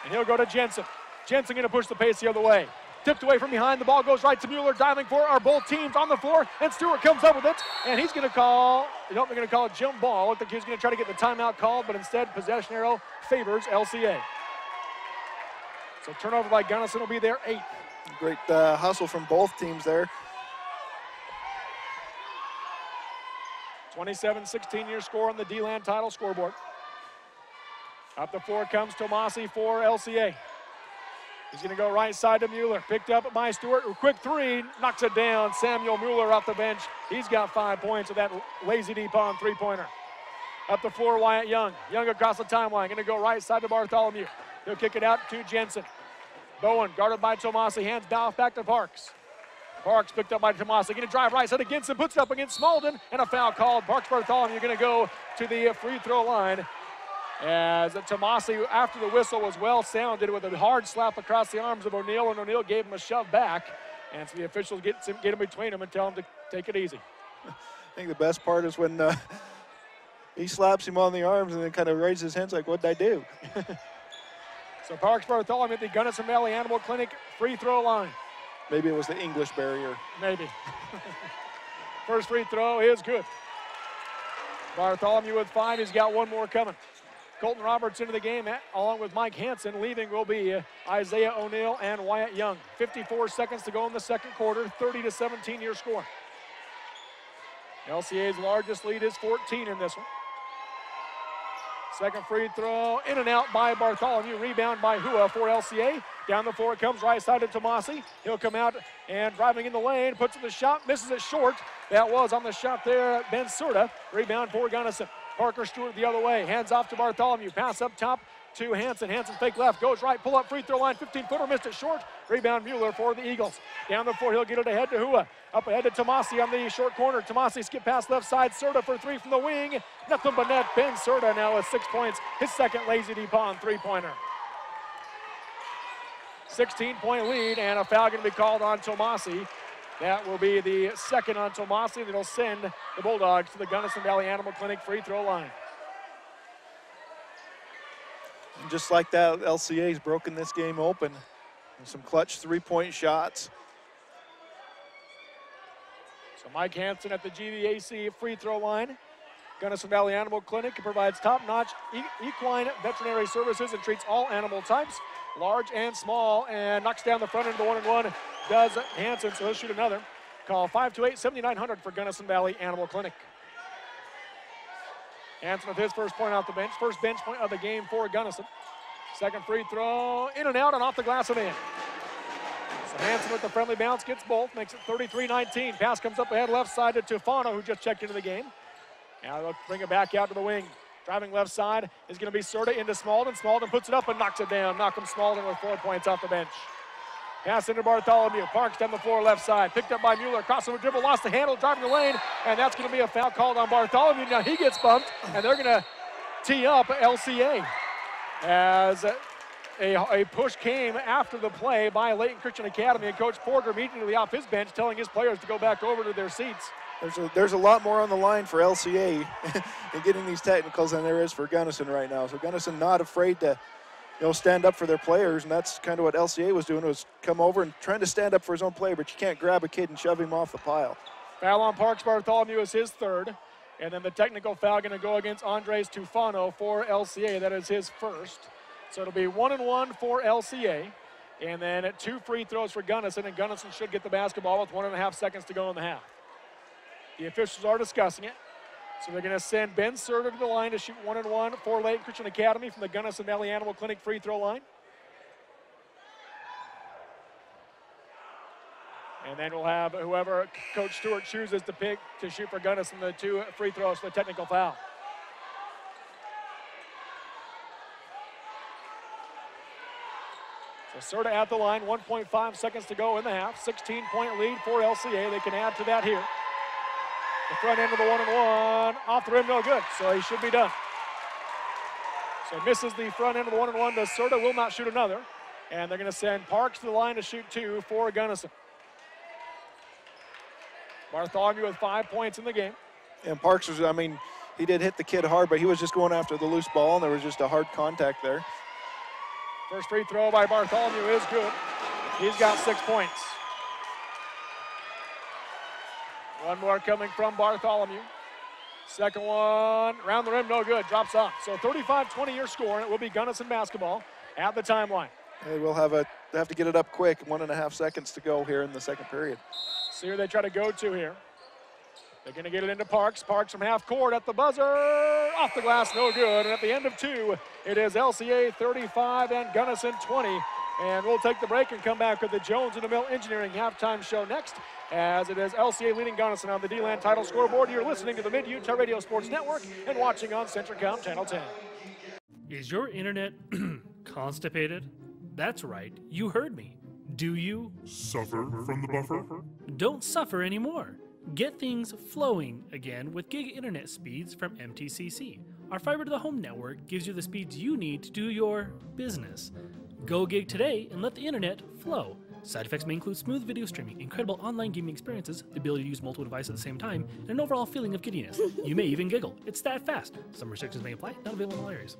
And he'll go to Jensen. Jensen going to push the pace the other way. Tipped away from behind, the ball goes right to Mueller, diving for our both teams on the floor, and Stewart comes up with it, and he's going to call, they're going to call it jump ball. I think he's going to try to get the timeout called, but instead possession arrow favors LCA. So turnover by Gunnison will be their 8th. Great hustle from both teams there. 27-16 your score on the D-Land title scoreboard. Up the floor comes Tomasi for LCA. He's going to go right side to Mueller. Picked up by Stewart. A quick three, knocks it down. Samuel Mueller off the bench. He's got 5 points with that lazy deep on three-pointer. Up the floor, Wyatt Young. Young across the timeline. Going to go right side to Bartholomew. He'll kick it out to Jensen. Bowen guarded by Tomasi. Hands off back to Parks. Parks picked up by Tomasi. Going to drive right side against him. Puts it up against Smalden. And a foul called. Parks Bartholomew going to go to the free throw line. As Tomasi, after the whistle was well sounded with a hard slap across the arms of O'Neal, and O'Neal gave him a shove back. And so the officials get in between them and tell him to take it easy. I think the best part is when he slaps him on the arms and then kind of raises his hands like, what did I do? So Parks Bartholomew at the Gunnison Valley Animal Clinic free throw line. Maybe it was the English barrier. Maybe. First free throw is good. Bartholomew with 5. He's got one more coming. Colton Roberts into the game, along with Mike Hansen. Leaving will be Isaiah O'Neal and Wyatt Young. 54 seconds to go in the second quarter, 30-17 your score. LCA's largest lead is 14 in this one. Second free throw, in and out by Bartholomew. Rebound by Hua for LCA. Down the floor it comes, right side to Tomasi. He'll come out and driving in the lane, puts in the shot, misses it short. That was on the shot there, Ben Serta. Rebound for Gunnison. Parker Stewart the other way, hands off to Bartholomew. Pass up top to Hansen. Hansen fake left, goes right, pull up free throw line, 15-footer, missed it short. Rebound Mueller for the Eagles. Down the floor, he'll get it ahead to Hua. Up ahead to Tomasi on the short corner. Tomasi skip pass left side, Serta for 3 from the wing. Nothing but net. Ben Serta now with 6 points. His second lazy deep on three-pointer. 16-point lead, and a foul going to be called on Tomasi. That will be the second on Tomasi, and it'll send the Bulldogs to the Gunnison Valley Animal Clinic free throw line. And just like that, LCA's broken this game open. And some clutch three-point shots. So Mike Hansen at the GVAC free throw line. Gunnison Valley Animal Clinic provides top-notch equine veterinary services and treats all animal types, large and small, and knocks down the front end of the 1-and-1. Does Hansen, so he'll shoot another. Call 528-7900 for Gunnison Valley Animal Clinic. Hansen with his first point off the bench. First bench point of the game for Gunnison. Second free throw, in and out and off the glass and in. So Hansen with the friendly bounce gets both, makes it 33-19. Pass comes up ahead left side to Tufano, who just checked into the game. Now they'll bring it back out to the wing. Driving left side is going to be Serta into Smalden. Smalden puts it up and knocks it down. Malcolm Smalden with 4 points off the bench. Pass into Bartholomew. Parks down the floor left side. Picked up by Mueller. Crossing the dribble, lost the handle, driving the lane. And that's going to be a foul called on Bartholomew. Now he gets bumped, and they're going to tee up LCA. As a push came after the play by Layton Christian Academy, and Coach Porter immediately off his bench telling his players to go back over to their seats. There's a lot more on the line for LCA in getting these technicals than there is for Gunnison right now. So Gunnison not afraid to stand up for their players, and that's kind of what LCA was doing, was come over and trying to stand up for his own player, but you can't grab a kid and shove him off the pile. Foul on Parks Bartholomew is his third, and then the technical foul going to go against Andres Tufano for LCA. That is his first. So it'll be 1-and-1 for LCA, and then 2 free throws for Gunnison, and Gunnison should get the basketball with 1.5 seconds to go in the half. The officials are discussing it. So they're going to send Ben Serta to the line to shoot 1-and-1 for Layton Christian Academy from the Gunnison Valley Animal Clinic free throw line. And then we'll have whoever Coach Stewart chooses to pick to shoot for Gunnison the 2 free throws for the technical foul. So Serta at the line, 1.5 seconds to go in the half. 16-point lead for LCA. They can add to that here. The front end of the 1-and-1, off the rim, no good, so he should be done. So misses the front end of the 1-and-1 to Serta, will not shoot another. And they're going to send Parks to the line to shoot 2 for Gunnison. Bartholomew with 5 points in the game. And Parks was, he did hit the kid hard, but he was just going after the loose ball, and there was just a hard contact there. First free throw by Bartholomew is good. He's got 6 points. One more coming from Bartholomew. Second one, around the rim, no good, drops off. So 35-20 your score, and it will be Gunnison basketball at the timeline. They will have to get it up quick. 1.5 seconds to go here in the second period. See who they try to go to here. They're going to get it into Parks. Parks from half court at the buzzer. Off the glass, no good. And at the end of 2, it is LCA 35 and Gunnison 20. And we'll take the break and come back with the Jones in the Mill Engineering halftime show next, as it is LCA leading Gunnison on the D-Land title scoreboard. You're listening to the Mid-Utah Radio Sports Network and watching on Centricom Channel 10. Is your internet constipated? That's right, you heard me. Do you suffer from the buffer? Don't suffer anymore. Get things flowing again with gig internet speeds from MTCC. Our fiber to the home network gives you the speeds you need to do your business. Go gig today and let the internet flow. Side effects may include smooth video streaming, incredible online gaming experiences, the ability to use multiple devices at the same time, and an overall feeling of giddiness. You may even giggle. It's that fast. Some restrictions may apply, not available in all areas.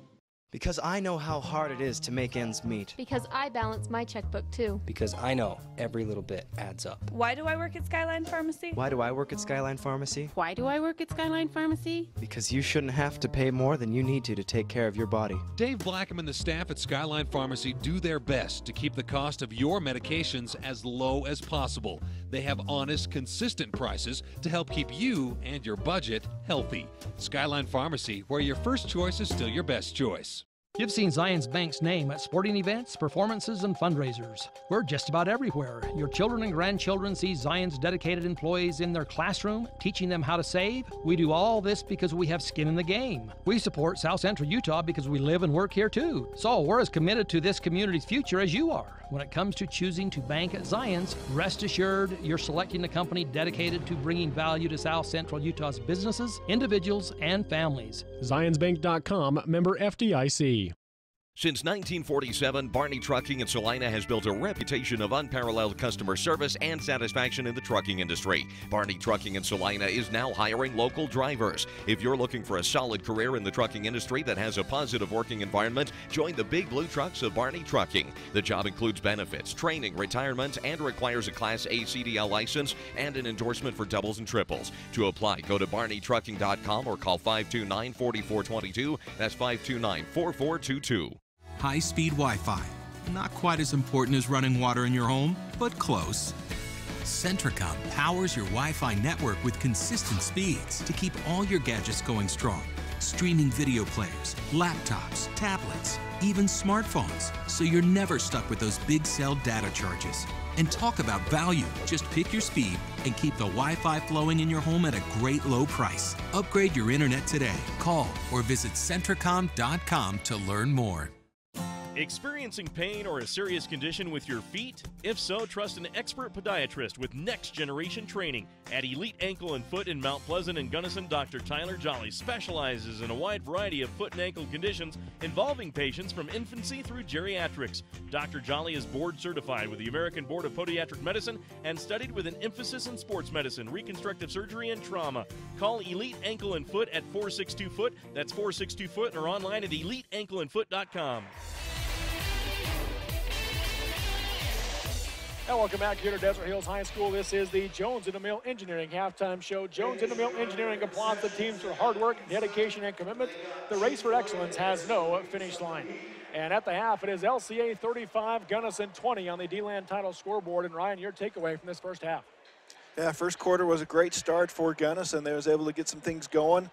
Because I know how hard it is to make ends meet. Because I balance my checkbook too. Because I know every little bit adds up. Why do I work at Skyline Pharmacy? Why do I work at Skyline Pharmacy? Why do I work at Skyline Pharmacy? Because you shouldn't have to pay more than you need to take care of your body. Dave Blackham and the staff at Skyline Pharmacy do their best to keep the cost of your medications as low as possible. They have honest, consistent prices to help keep you and your budget healthy. Skyline Pharmacy, where your first choice is still your best choice. You've seen Zions Bank's name at sporting events, performances, and fundraisers. We're just about everywhere. Your children and grandchildren see Zions' dedicated employees in their classroom, teaching them how to save. We do all this because we have skin in the game. We support South Central Utah because we live and work here too. So we're as committed to this community's future as you are. When it comes to choosing to bank at Zions, rest assured you're selecting a company dedicated to bringing value to South Central Utah's businesses, individuals, and families. ZionsBank.com, member FDIC. Since 1947, Barney Trucking in Salina has built a reputation of unparalleled customer service and satisfaction in the trucking industry. Barney Trucking in Salina is now hiring local drivers. If you're looking for a solid career in the trucking industry that has a positive working environment, join the big blue trucks of Barney Trucking. The job includes benefits, training, retirement, and requires a Class A CDL license and an endorsement for doubles and triples. To apply, go to barneytrucking.com or call 529-4422. That's 529-4422. High-speed Wi-Fi. Not quite as important as running water in your home, but close. Centricom powers your Wi-Fi network with consistent speeds to keep all your gadgets going strong. Streaming video players, laptops, tablets, even smartphones, so you're never stuck with those big cell data charges. And talk about value. Just pick your speed and keep the Wi-Fi flowing in your home at a great low price. Upgrade your internet today. Call or visit Centricom.com to learn more. Experiencing pain or a serious condition with your feet? If so, trust an expert podiatrist with next-generation training. At Elite Ankle and Foot in Mount Pleasant and Gunnison, Dr. Tyler Jolly specializes in a wide variety of foot and ankle conditions involving patients from infancy through geriatrics. Dr. Jolly is board certified with the American Board of Podiatric Medicine and studied with an emphasis in sports medicine, reconstructive surgery, and trauma. Call Elite Ankle and Foot at 462-FOOT. That's 462-FOOT, or online at eliteankleandfoot.com. And welcome back here to Desert Hills High School. This is the Jones in the Mill Engineering halftime show. Jones in the Mill Engineering applauds the teams for hard work, dedication, and commitment. The race for excellence has no finish line. And at the half, it is LCA 35, Gunnison 20 on the D-Land title scoreboard. And Ryan, your takeaway from this first half? Yeah, first quarter was a great start for Gunnison. They was able to get some things going,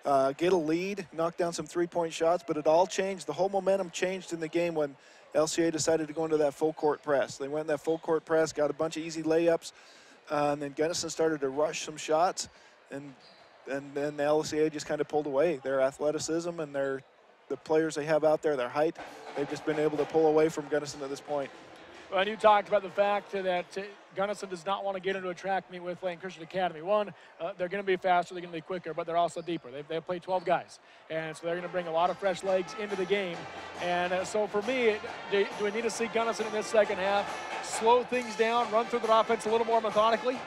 get a lead, knock down some three-point shots, but it all changed. The whole momentum changed in the game when LCA decided to go into that full court press. They went in that full court press, got a bunch of easy layups, and then Gunnison started to rush some shots, and then the LCA just kind of pulled away. Their athleticism and the players they have out there, their height, they've just been able to pull away from Gunnison at this point. Well, and you talked about the fact that Gunnison does not want to get into a track meet with Layton Christian Academy. One, they're going to be faster, they're going to be quicker, but they're also deeper. They play 12 guys, and so they're going to bring a lot of fresh legs into the game. And so for me, do we need to see Gunnison in this second half slow things down, run through the offense a little more methodically?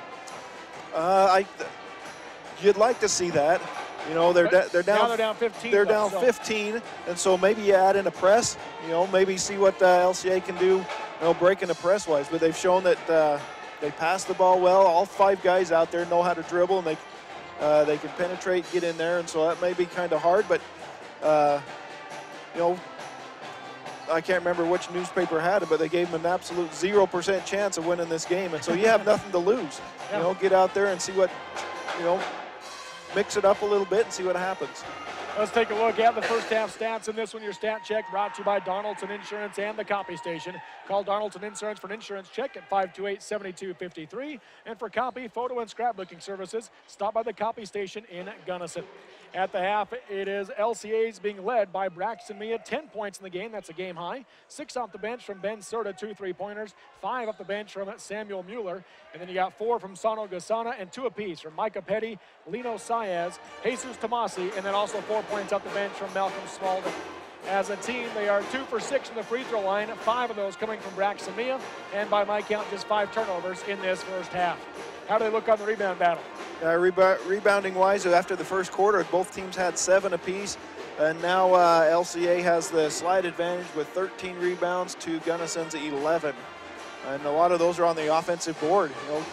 You'd like to see that. You know, they're down. Now they're down 15. They're down 15, and so maybe you add in a press. You know, maybe see what LCA can do. You know, breaking the press wise, but they've shown that they pass the ball well. All five guys out there know how to dribble, and they can penetrate, get in there, and so that may be kind of hard. But you know, I can't remember which newspaper had it, but they gave them an absolute 0% chance of winning this game. And so you have nothing to lose. Yeah. You know, get out there and see what, you know, mix it up a little bit and see what happens. Let's take a look at the first half stats in this one. Your stat check brought to you by Donaldson Insurance and the Copy Station. Call Donaldson Insurance for an insurance check at 528-7253. And for copy, photo, and scrapbooking services, stop by the Copy Station in Gunnison. At the half, it is LCA's being led by Braxton Mia, 10 points in the game. That's a game high. 6 off the bench from Ben Serta, 2 3-pointers. 5 off the bench from Samuel Mueller. And then you got 4 from Sano Gasana and 2 apiece from Micah Petty, Lino Saez, Jesus Tomasi, and then also 4 points off the bench from Malcolm Spalding. As a team, they are 2 for 6 from the free throw line, 5 of those coming from Braxton Mia, and by my count, just 5 turnovers in this first half. How do they look on the rebound battle? Rebounding-wise, after the first quarter, both teams had 7 apiece, and now LCA has the slight advantage with 13 rebounds to Gunnison's 11. And a lot of those are on the offensive board, you know,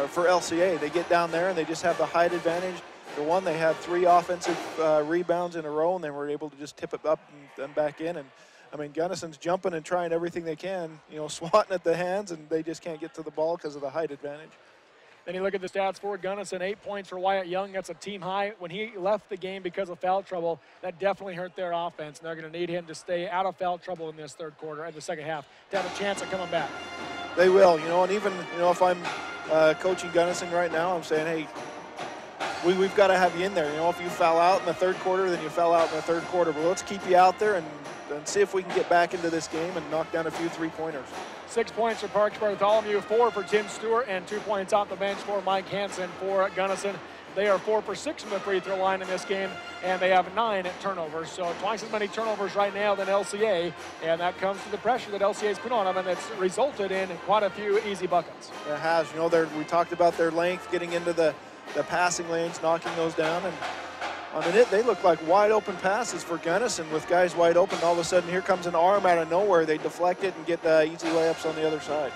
for LCA. They get down there and they just have the height advantage. The one, they had 3 offensive rebounds in a row, and they were able to just tip it up and back in. And I mean, Gunnison's jumping and trying everything they can, you know, swatting at the hands, and they just can't get to the ball because of the height advantage. Then you look at the stats for Gunnison, 8 points for Wyatt Young. That's a team high. When he left the game because of foul trouble, that definitely hurt their offense, and they're going to need him to stay out of foul trouble in this third quarter and the second half to have a chance at coming back. They will, you know, and even, you know, if I'm coaching Gunnison right now, I'm saying, hey, we've got to have you in there. You know, if you foul out in the third quarter, then you foul out in the third quarter. But let's keep you out there and see if we can get back into this game and knock down a few 3-pointers. 6 points for Parks Bartholomew, 4 for Tim Stewart, and 2 points off the bench for Mike Hansen for Gunnison. They are 4 for 6 from the free throw line in this game, and they have 9 turnovers. So twice as many turnovers right now than LCA, and that comes to the pressure that LCA's put on them, and it's resulted in quite a few easy buckets. It has. You know, we talked about their length, getting into the passing lanes, knocking those down, and I mean, they look like wide open passes for Gunnison with guys wide open. All of a sudden, here comes an arm out of nowhere. They deflect it and get easy layups on the other side.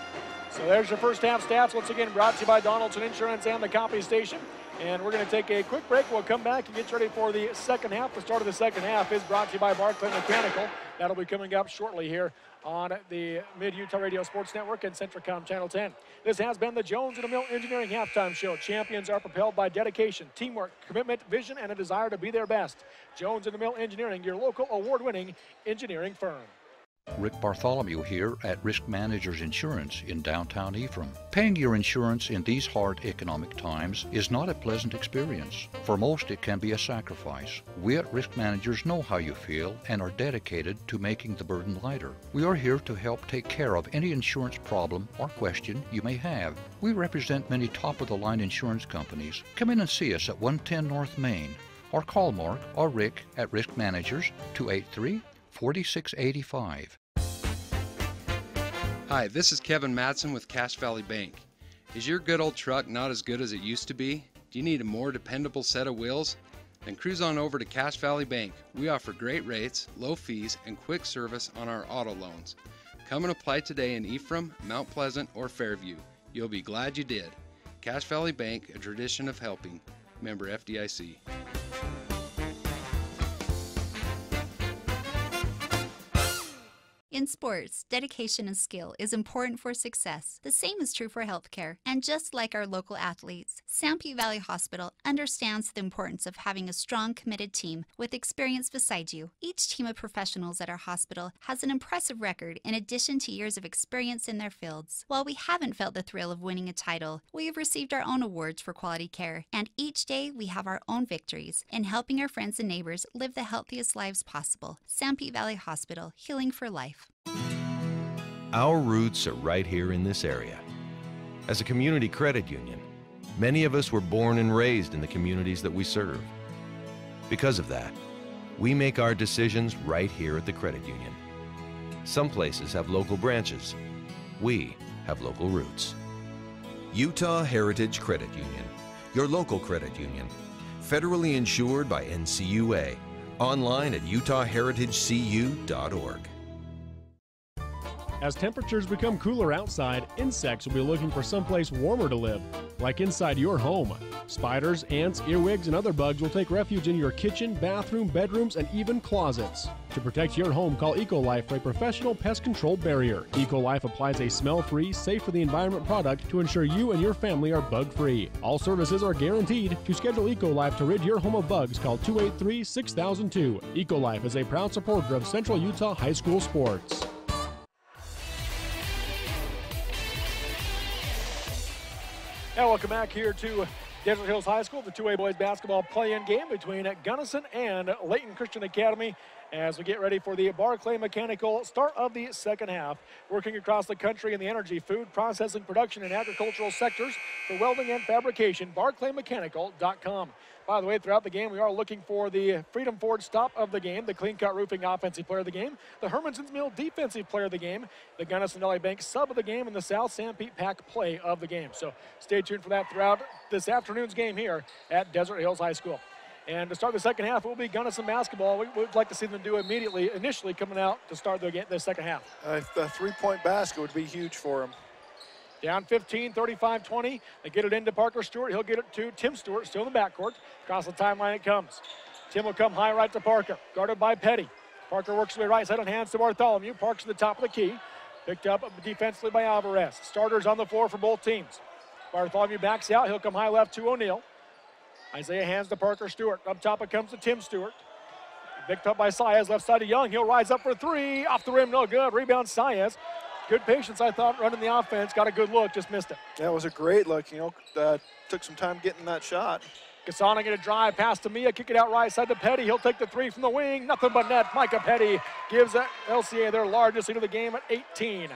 So there's your first half stats. Once again, brought to you by Donaldson Insurance and the Copy Station. And we're going to take a quick break. We'll come back and get ready for the second half. The start of the second half is brought to you by Barclay Mechanical. That'll be coming up shortly here on the Mid-Utah Radio Sports Network and Centricom Channel 10. This has been the Jones and DeMille Engineering Halftime Show. Champions are propelled by dedication, teamwork, commitment, vision, and a desire to be their best. Jones and DeMille Engineering, your local award-winning engineering firm. Rick Bartholomew here at Risk Managers Insurance in downtown Ephraim. Paying your insurance in these hard economic times is not a pleasant experience. For most, it can be a sacrifice. We at Risk Managers know how you feel and are dedicated to making the burden lighter. We are here to help take care of any insurance problem or question you may have. We represent many top-of-the-line insurance companies. Come in and see us at 110 North Main, or call Mark or Rick at Risk Managers 283-4685. Hi, this is Kevin Matson with Cache Valley Bank. Is your good old truck not as good as it used to be? Do you need a more dependable set of wheels? Then cruise on over to Cache Valley Bank. We offer great rates, low fees, and quick service on our auto loans. Come and apply today in Ephraim, Mount Pleasant, or Fairview. You'll be glad you did. Cache Valley Bank, a tradition of helping. Member FDIC. In sports, dedication and skill is important for success. The same is true for healthcare. And just like our local athletes, Sanpete Valley Hospital understands the importance of having a strong, committed team with experience beside you. Each team of professionals at our hospital has an impressive record in addition to years of experience in their fields. While we haven't felt the thrill of winning a title, we have received our own awards for quality care. And each day we have our own victories in helping our friends and neighbors live the healthiest lives possible. Sanpete Valley Hospital, healing for life. Our roots are right here in this area. As a community credit union, many of us were born and raised in the communities that we serve. Because of that, we make our decisions right here at the credit union. Some places have local branches. We have local roots. Utah Heritage Credit Union, your local credit union. Federally insured by NCUA. Online at utahheritagecu.org. As temperatures become cooler outside, insects will be looking for someplace warmer to live, like inside your home. Spiders, ants, earwigs, and other bugs will take refuge in your kitchen, bathroom, bedrooms, and even closets. To protect your home, call EcoLife for a professional pest control barrier. EcoLife applies a smell-free, safe-for-the-environment product to ensure you and your family are bug-free. All services are guaranteed. To schedule EcoLife to rid your home of bugs, call 283-6002. EcoLife is a proud supporter of Central Utah High School sports. And welcome back here to Desert Hills High School, the 2A boys basketball play-in game between Gunnison and Layton Christian Academy as we get ready for the Barclay Mechanical start of the second half. Working across the country in the energy, food, processing, production, and agricultural sectors for welding and fabrication, barclaymechanical.com. By the way, throughout the game, we are looking for the Freedom Ford stop of the game, the Clean Cut Roofing offensive player of the game, the Hermanson's Mill defensive player of the game, the Gunnison Valley Bank sub of the game, and the South San Pete Pack play of the game. So stay tuned for that throughout this afternoon's game here at Desert Hills High School. And to start the second half, it will be Gunnison basketball. We would like to see them do initially coming out to start the second half. A three-point basket would be huge for them. Down 15, 35-20. They get it into Parker Stewart. He'll get it to Tim Stewart, still in the backcourt. Across the timeline it comes. Tim will come high right to Parker, guarded by Petty. Parker works his way right side and hands to Bartholomew. Parks to the top of the key. Picked up defensively by Alvarez. Starters on the floor for both teams. Bartholomew backs out. He'll come high left to O'Neal. Isaiah hands to Parker Stewart. Up top it comes to Tim Stewart. Picked up by Saez, left side to Young. He'll rise up for three. Off the rim, no good. Rebound Saez. Good patience, I thought, running the offense. Got a good look, just missed it. That was a great look, took some time getting that shot. Gasana going to drive past to Mia, kick it out right side to Petty. He'll take the three from the wing. Nothing but net. Micah Petty gives LCA their largest lead of the game at 18.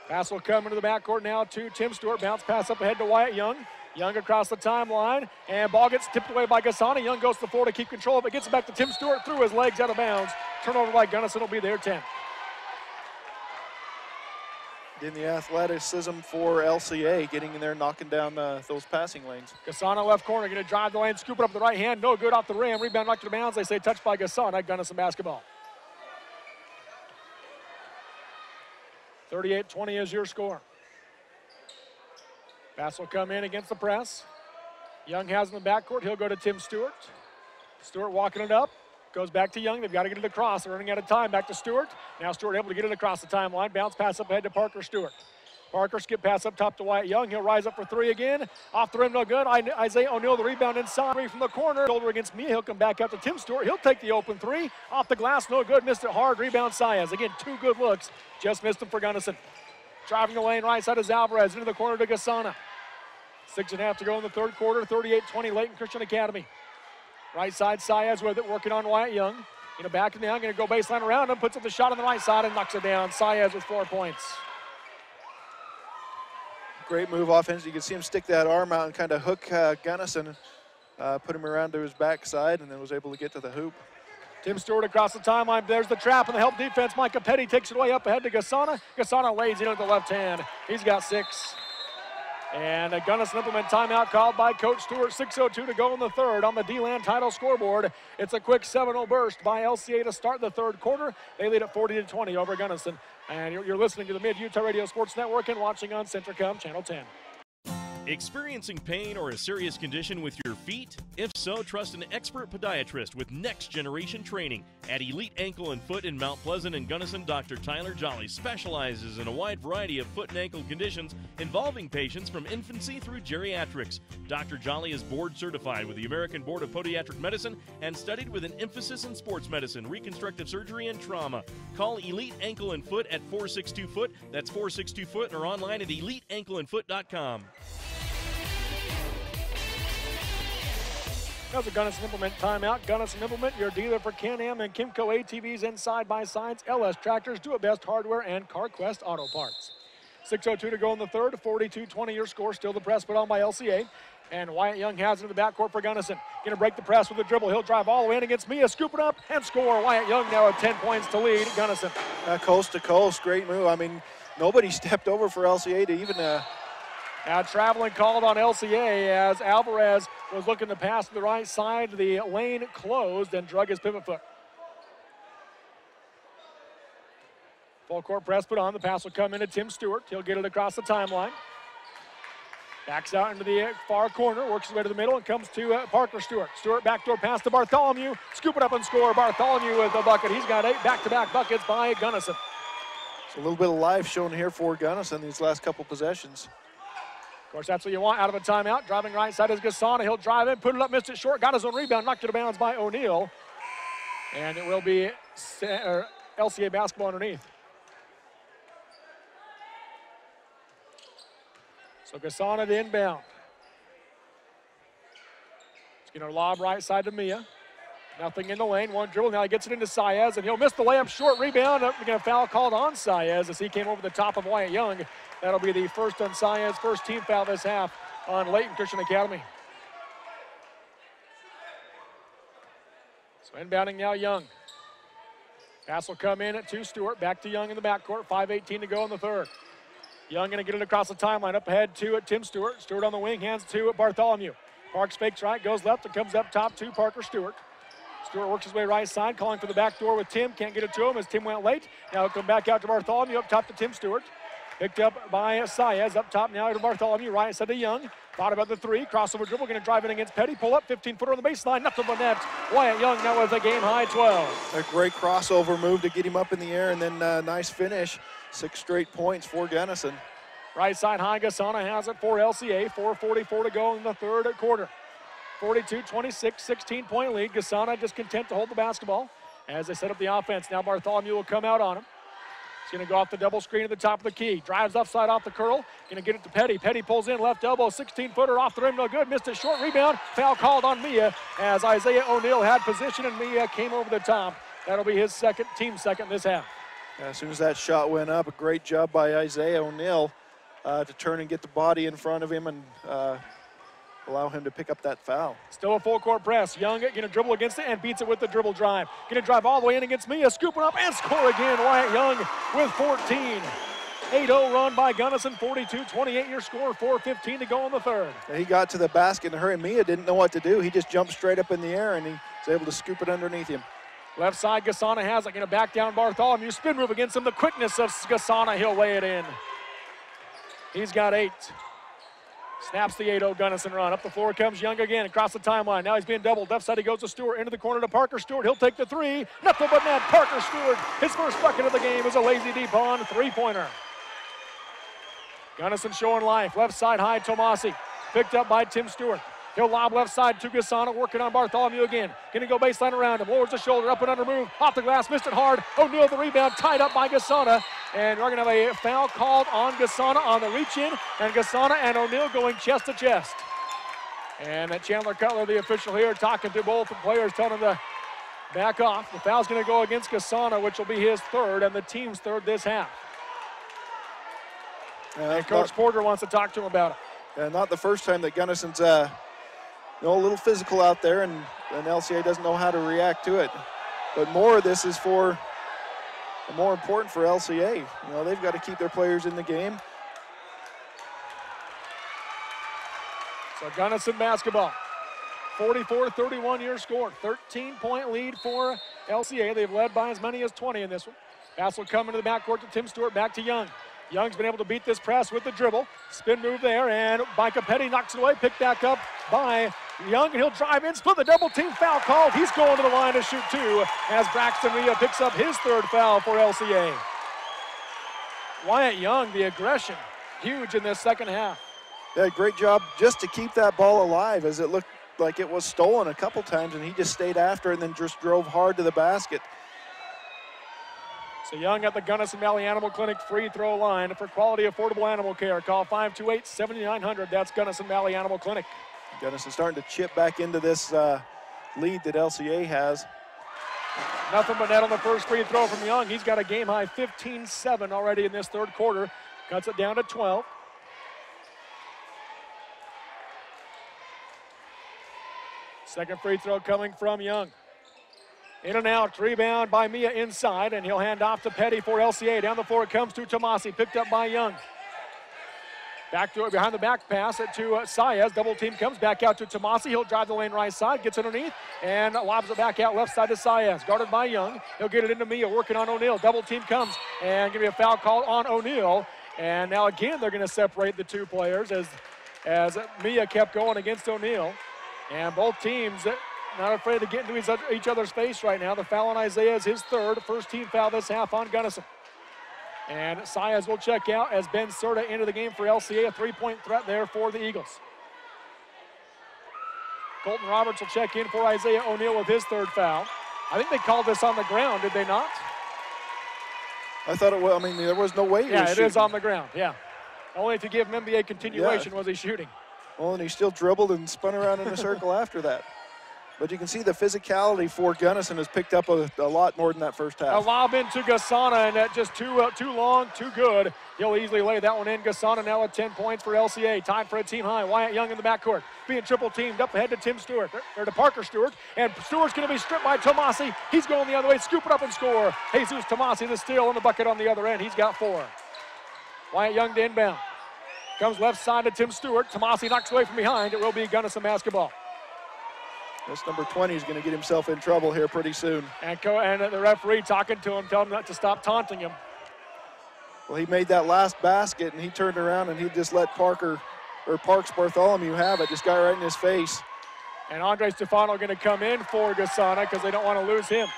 Pass will come into the backcourt now to Tim Stewart. Bounce pass up ahead to Wyatt Young. Young across the timeline, and ball gets tipped away by Gasana. Young goes to the floor to keep control, but gets it back to Tim Stewart through his legs out of bounds. Turnover by Gunnison will be their 10th. In the athleticism for LCA, getting in there, knocking down those passing lanes. Gasana left corner, going to drive the lane, scoop it up with the right hand. No good off the rim. Rebound knocked to the bounds. They say touched by Gasana. Gunnison basketball. 38-20 is your score. Pass will come in against the press. Young has in the backcourt. He'll go to Tim Stewart. Stewart walking it up. Goes back to Young. They've got to get it across. They're running out of time. Back to Stewart. Now Stewart able to get it across the timeline. Bounce pass up ahead to Parker Stewart. Parker skip pass up top to Wyatt Young. He'll rise up for three again. Off the rim, no good. Isaiah O'Neal, the rebound inside. Three from the corner. Shoulder against Mia. He'll come back out to Tim Stewart. He'll take the open three. Off the glass, no good. Missed it hard. Rebound Saez. Again, two good looks. Just missed them for Gunnison. Driving the lane right side is Alvarez. Into the corner to Gasana. 6.5 to go in the third quarter. 38-20 Layton Christian Academy. Right side, Saez with it, working on Wyatt Young. Back and down, going to go baseline around him, puts up the shot on the right side and knocks it down. Saez with 4 points. Great move offense. You can see him stick that arm out and kind of hook Gunnison, put him around to his backside, and then was able to get to the hoop. Tim Stewart across the timeline. There's the trap and the help defense. Micah Petty takes it away up ahead to Gasana. Gasana lays in with the left hand. He's got 6. And a Gunnison implement timeout called by Coach Stewart. 6:02 to go in the third on the D-Land title scoreboard. It's a quick 7-0 burst by LCA to start the third quarter. They lead at 40-20 over Gunnison. And you're listening to the Mid-Utah Radio Sports Network and watching on Centricom Channel 10. Experiencing pain or a serious condition with your feet? If so, trust an expert podiatrist with next-generation training. At Elite Ankle and Foot in Mount Pleasant and Gunnison, Dr. Tyler Jolly specializes in a wide variety of foot and ankle conditions involving patients from infancy through geriatrics. Dr. Jolly is board certified with the American Board of Podiatric Medicine and studied with an emphasis in sports medicine, reconstructive surgery, and trauma. Call Elite Ankle and Foot at 462-FOOT. That's 462-FOOT, or online at eliteankleandfoot.com. That's a Gunnison Implement timeout. Gunnison Implement, your dealer for Can-Am and Kimco ATVs and side-by-sides, LS Tractors, Do-It-Best Hardware, and CarQuest Auto Parts. 6:02 to go in the third. 42-20 your score. Still the press put on by LCA. And Wyatt Young has it in the backcourt for Gunnison. Going to break the press with a dribble. He'll drive all the way in against Mia. Scoop it up and score. Wyatt Young now with 10 points to lead Gunnison. Coast to coast. Great move. I mean, nobody stepped over for LCA to even... Traveling called on LCA as Alvarez was looking to pass to the right side. The lane closed and drug his pivot foot. Full court press put on. The pass will come into Tim Stewart. He'll get it across the timeline. Backs out into the far corner, works his way to the middle, and comes to Parker Stewart. Stewart backdoor pass to Bartholomew. Scoop it up and score. Bartholomew with the bucket. He's got 8 back-to-back buckets by Gunnison. So a little bit of life shown here for Gunnison these last couple possessions. Of course, that's what you want out of a timeout. Driving right side is Gasana. He'll drive in, put it up, missed it short, got his own rebound, knocked it out of bounds by O'Neal. And it will be LCA basketball underneath. So Gasana the inbound. He's going to lob right side to Mia. Nothing in the lane, one dribble. Now he gets it into Saez, and he'll miss the layup. Short rebound. We're going to foul called on Saez as he came over the top of Wyatt Young. That'll be the first on Saez, first team foul this half on Layton Christian Academy. So inbounding now Young. Pass will come in to Stewart. Back to Young in the backcourt. 5:18 to go in the third. Young going to get it across the timeline. Up ahead to Tim Stewart. Stewart on the wing, hands to Bartholomew. Parks fakes right, goes left, and comes up top to Parker Stewart. Stewart works his way right side, calling for the back door with Tim. Can't get it to him as Tim went late. Now he'll come back out to Bartholomew, up top to Tim Stewart. Picked up by Saez, up top now to Bartholomew, right side to Young. Thought about the three, crossover dribble, going to drive in against Petty. Pull up, 15-footer on the baseline, nothing but net. Wyatt Young now with a game-high 12. A great crossover move to get him up in the air, and then nice finish. 6 straight points for Gunnison. Right side high, Gasana has it for LCA. 4:44 to go in the third quarter. 42-26, 16-point lead. Gasana just content to hold the basketball as they set up the offense. Now Bartholomew will come out on him. He's going to go off the double screen at the top of the key. Drives upside off the curl. Going to get it to Petty. Petty pulls in, left elbow, 16-footer off the rim, no good. Missed a short rebound. Foul called on Mia as Isaiah O'Neal had position and Mia came over the top. That'll be his second, team second this half. As soon as that shot went up, a great job by Isaiah O'Neal to turn and get the body in front of him and allow him to pick up that foul. Still a full court press. Young going to dribble against it and beats it with the dribble drive. Going to drive all the way in against Mia, scooping up and score again. Wyatt Young with 14. 8-0 run by Gunnison, 42-28 your score, 4:15 to go in the third. He got to the basket in a hurry. Mia didn't know what to do. He just jumped straight up in the air and he was able to scoop it underneath him. Left side, Gasana has it. Going to back down Bartholomew. Spin move against him. The quickness of Gasana. He'll lay it in. He's got 8. Snaps the 8-0 Gunnison run. Up the floor comes Young again across the timeline. Now he's being doubled. Left side he goes to Stewart. Into the corner to Parker Stewart. He'll take the 3. Nothing but net. Parker Stewart. His first bucket of the game is a lazy deep on 3-pointer. Gunnison showing life. Left side high, Tomasi. Picked up by Tim Stewart. He'll lob left side to Gasana, working on Bartholomew again. Going to go baseline around him. Lowers the shoulder, up and under move. Off the glass, missed it hard. O'Neal the rebound, tied up by Gasana. And we're going to have a foul called on Gasana on the reach-in. And Gasana and O'Neal going chest to chest. And Chandler Cutler, the official here, talking to both the players, telling them to back off. The foul's going to go against Gasana, which will be his third and the team's third this half. And Coach Porter wants to talk to him about it. Not the first time that Gunnison's a little physical out there, and LCA doesn't know how to react to it. But more of this is more important for LCA. They've got to keep their players in the game. So Gunnison basketball. 44-31 your score. 13-point lead for LCA. They've led by as many as 20 in this one. Pass will come into the backcourt to Tim Stewart, back to Young. Young's been able to beat this press with the dribble. Spin move there, and Micah Petty knocks it away. Picked back up by Young, and he'll drive in, split the double team, foul called. He's going to the line to shoot 2 as Braxton Mia picks up his third foul for LCA. Wyatt Young, the aggression, huge in this second half. Yeah, great job just to keep that ball alive, as it looked like it was stolen a couple times, and he just stayed after and then just drove hard to the basket. So Young at the Gunnison Valley Animal Clinic free throw line for quality, affordable animal care. Call 528-7900. That's Gunnison Valley Animal Clinic. Gunnison starting to chip back into this lead that LCA has. Nothing but net on the first free throw from Young. He's got a game-high 15-7 already in this third quarter. Cuts it down to 12. Second free throw coming from Young. In and out, rebound by Mia inside, and he'll hand off to Petty for LCA. Down the floor it comes to Tomasi, picked up by Young. Back to it, behind the back pass to Saez. Double team comes back out to Tomasi. He'll drive the lane right side, gets underneath, and lobs it back out left side to Saez. Guarded by Young. He'll get it into Mia, working on O'Neal. Double team comes, and going to be a foul call on O'Neal. And now again, they're going to separate the two players as Mia kept going against O'Neal. And both teams not afraid to get into each other's face right now. The foul on Isaiah is his third. First team foul this half on Gunnison. And Saez will check out as Ben Serta into the game for LCA. A three-point threat there for the Eagles. Colton Roberts will check in for Isaiah O'Neal with his third foul. I think they called this on the ground, did they not? I thought it was, I mean, there was no way he was shooting. Is on the ground, yeah. Only if you give him NBA continuation was he shooting. Well, and he still dribbled and spun around in a circle after that. But you can see the physicality for Gunnison has picked up a lot more than that first half. A lob into Gassana, and that just too long, too good. He'll easily lay that one in. Gassana now at 10 points for LCA. Tied for a team high. Wyatt Young in the backcourt. Being triple teamed up ahead to Tim Stewart, or to Parker Stewart. And Stewart's going to be stripped by Tomasi. He's going the other way. Scoop it up and score. Jesus Tomasi, the steal in the bucket on the other end. He's got 4. Wyatt Young to inbound. Comes left side to Tim Stewart. Tomasi knocks away from behind. It will be Gunnison basketball. This number 20 is going to get himself in trouble here pretty soon. And the referee talking to him, telling him not to stop taunting him. Well, he made that last basket, and he turned around, and he just let Parks Bartholomew have it. Just got right in his face. And Andre Stefano going to come in for Gassana because they don't want to lose him.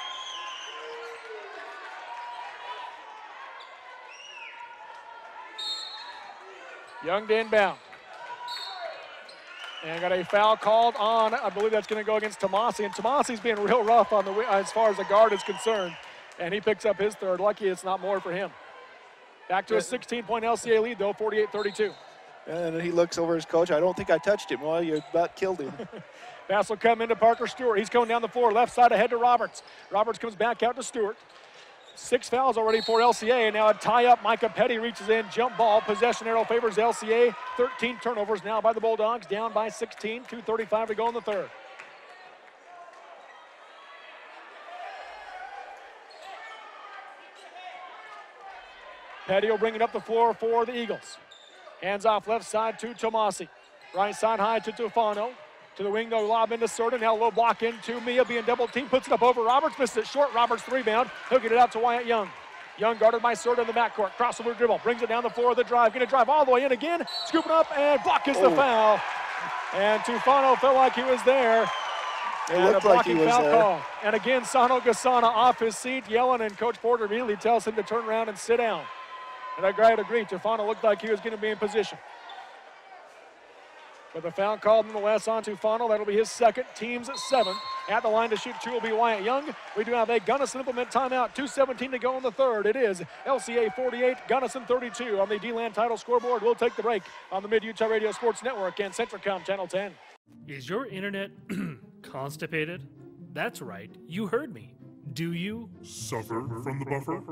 Young to inbound. And got a foul called on, I believe that's going to go against Tomasi. And Tomasi's being real rough on as far as the guard is concerned. And he picks up his third. Lucky it's not more for him. Back to a 16-point LCA lead, though, 48-32. And he looks over his coach. I don't think I touched him. Well, you about killed him. Pass will come into Parker Stewart. He's going down the floor, left side ahead to Roberts. Roberts comes back out to Stewart. 6 fouls already for LCA, and now a tie-up. Micah Petty reaches in, jump ball. Possession arrow favors LCA. 13 turnovers now by the Bulldogs, down by 16. 2:35 to go in the third. Petty will bring it up the floor for the Eagles. Hands off left side to Tomasi. Right side high to Tufano. To the wing, though, lob into Serta. Now low block into Mia, being double team. Puts it up over Roberts. Misses it short. Roberts rebound. He'll get it out to Wyatt Young. Young guarded by Serta in the backcourt. Crossover dribble. Brings it down the floor of the drive. Going to drive all the way in again. Scoop it up, and block is the foul. And Tufano felt like he was there. It looked like he was there. Call. And again, Sano Gassana off his seat, yelling, and Coach Porter immediately tells him to turn around and sit down. And I agree. Tufano looked like he was going to be in position. With a foul called nonetheless on Tufano, that'll be his second, team's 7th. At the line to shoot 2 will be Wyatt Young. We do have a Gunnison implement timeout, 2:17 to go in the third. It is LCA 48, Gunnison 32 on the D-Land title scoreboard. We'll take the break on the Mid-Utah Radio Sports Network and Centricom Channel 10. Is your internet constipated? That's right, you heard me. Do you suffer from the buffer?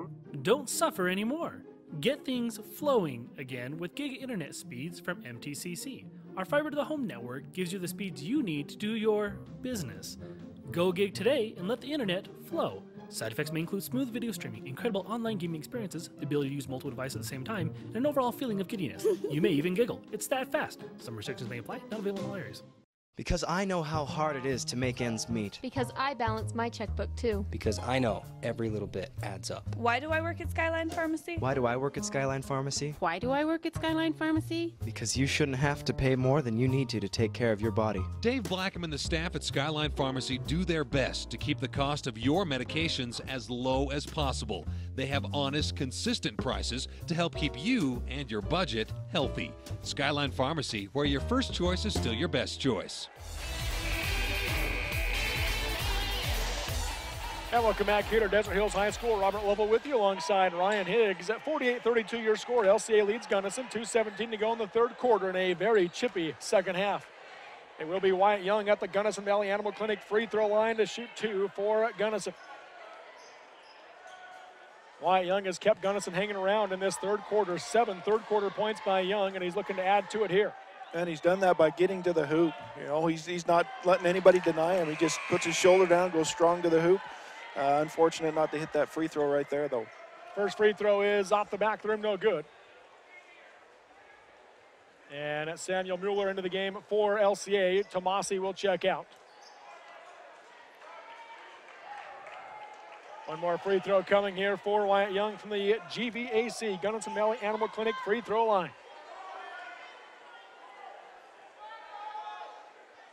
Don't suffer anymore. Get things flowing again with gig internet speeds from MTCC. Our fiber to the home network gives you the speeds you need to do your business. Go gig today and let the internet flow. Side effects may include smooth video streaming, incredible online gaming experiences, the ability to use multiple devices at the same time, and an overall feeling of giddiness. You may even giggle. It's that fast. Some restrictions may apply, not available in all areas. Because I know how hard it is to make ends meet. Because I balance my checkbook too. Because I know every little bit adds up. Why do I work at Skyline Pharmacy? Why do I work at Skyline Pharmacy? Why do I work at Skyline Pharmacy? Because you shouldn't have to pay more than you need to take care of your body. Dave Blackham and the staff at Skyline Pharmacy do their best to keep the cost of your medications as low as possible. They have honest, consistent prices to help keep you and your budget healthy. Skyline Pharmacy, where your first choice is still your best choice. And welcome back here to Desert Hills High School. Robert Lovell with you alongside Ryan Higgs. At 48-32 your score. LCA leads Gunnison. 2:17 to go in the third quarter in a very chippy second half. It will be Wyatt Young at the Gunnison Valley Animal Clinic free throw line to shoot 2 for Gunnison. Wyatt Young has kept Gunnison hanging around in this third quarter. 7 third quarter points by Young, and he's looking to add to it here. And he's done that by getting to the hoop. You know, he's not letting anybody deny him. He just puts his shoulder down, goes strong to the hoop. Unfortunate not to hit that free throw right there, though. First free throw is off the back of the rim, no good. And Samuel Mueller into the game for LCA. Tomasi will check out. One more free throw coming here for Wyatt Young from the GVAC, Gunnison Valley Animal Clinic free throw line.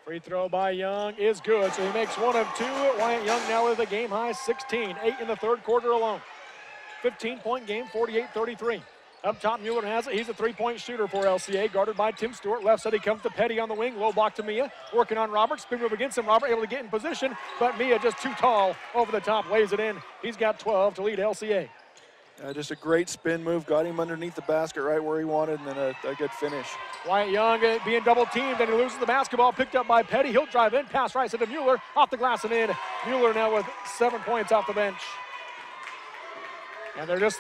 Free throw by Young is good, so he makes 1 of 2. Wyatt Young now with a game-high 16, 8 in the third quarter alone. 15-point game, 48-33. Up top, Mueller has it. He's a three-point shooter for LCA, guarded by Tim Stewart. Left side, he comes to Petty on the wing. Low block to Mia, working on Robert. Spin move against him. Robert able to get in position, but Mia just too tall over the top, lays it in. He's got 12 to lead LCA. Just a great spin move, got him underneath the basket right where he wanted, and then a good finish. Wyatt Young being double teamed, and he loses the basketball, picked up by Petty. He'll drive in, pass right side to Mueller, off the glass and in. Mueller now with 7 points off the bench. And they're just,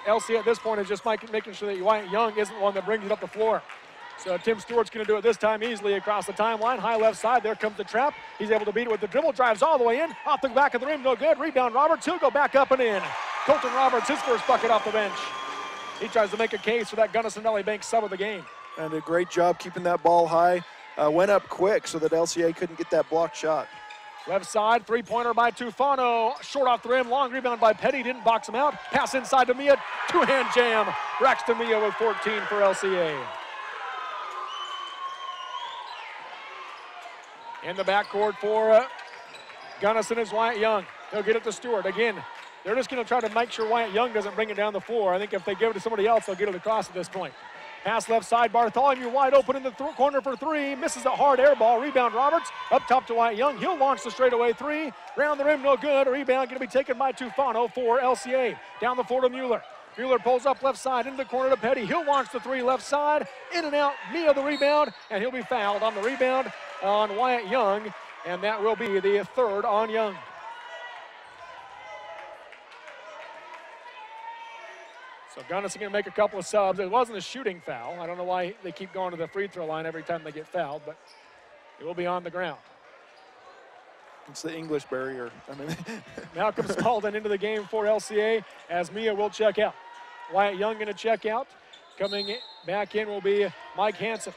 LCA at this point is just making sure that Wyatt Young isn't the one that brings it up the floor. So Tim Stewart's going to do it this time easily across the timeline. High left side, there comes the trap. He's able to beat it with the dribble, drives all the way in, off the back of the rim, no good. Rebound Roberts, he'll go back up and in. Colton Roberts, his first bucket off the bench. He tries to make a case for that Gunnison Valley Bank sub of the game. And a great job keeping that ball high. Went up quick so that LCA couldn't get that blocked shot. Left side, three-pointer by Tufano. Short off the rim, long rebound by Petty, didn't box him out. Pass inside to Mia, two-hand jam. Braxton Mia with 14 for LCA. In the backcourt for Gunnison is Wyatt Young. He'll get it to Stewart. Again, they're just going to try to make sure Wyatt Young doesn't bring it down the floor. I think if they give it to somebody else, they'll get it across at this point. Pass left side, Bartholomew wide open in the corner for three. Misses a hard air ball. Rebound Roberts. Up top to Wyatt Young. He'll launch the straightaway three. Round the rim, no good. Rebound going to be taken by Tufano for LCA. Down the floor to Mueller. Mueller pulls up left side into the corner to Petty. He'll launch the three left side. In and out. Mia the rebound. And he'll be fouled on the rebound on Wyatt Young. And that will be the third on Young. So Gunnison going to make a couple of subs. It wasn't a shooting foul. I don't know why they keep going to the free throw line every time they get fouled, but it will be on the ground. It's the English barrier. Malcolm Spalding into the game for LCA as Mia will check out. Wyatt Young going to check out. Coming back in will be Mike Hansen.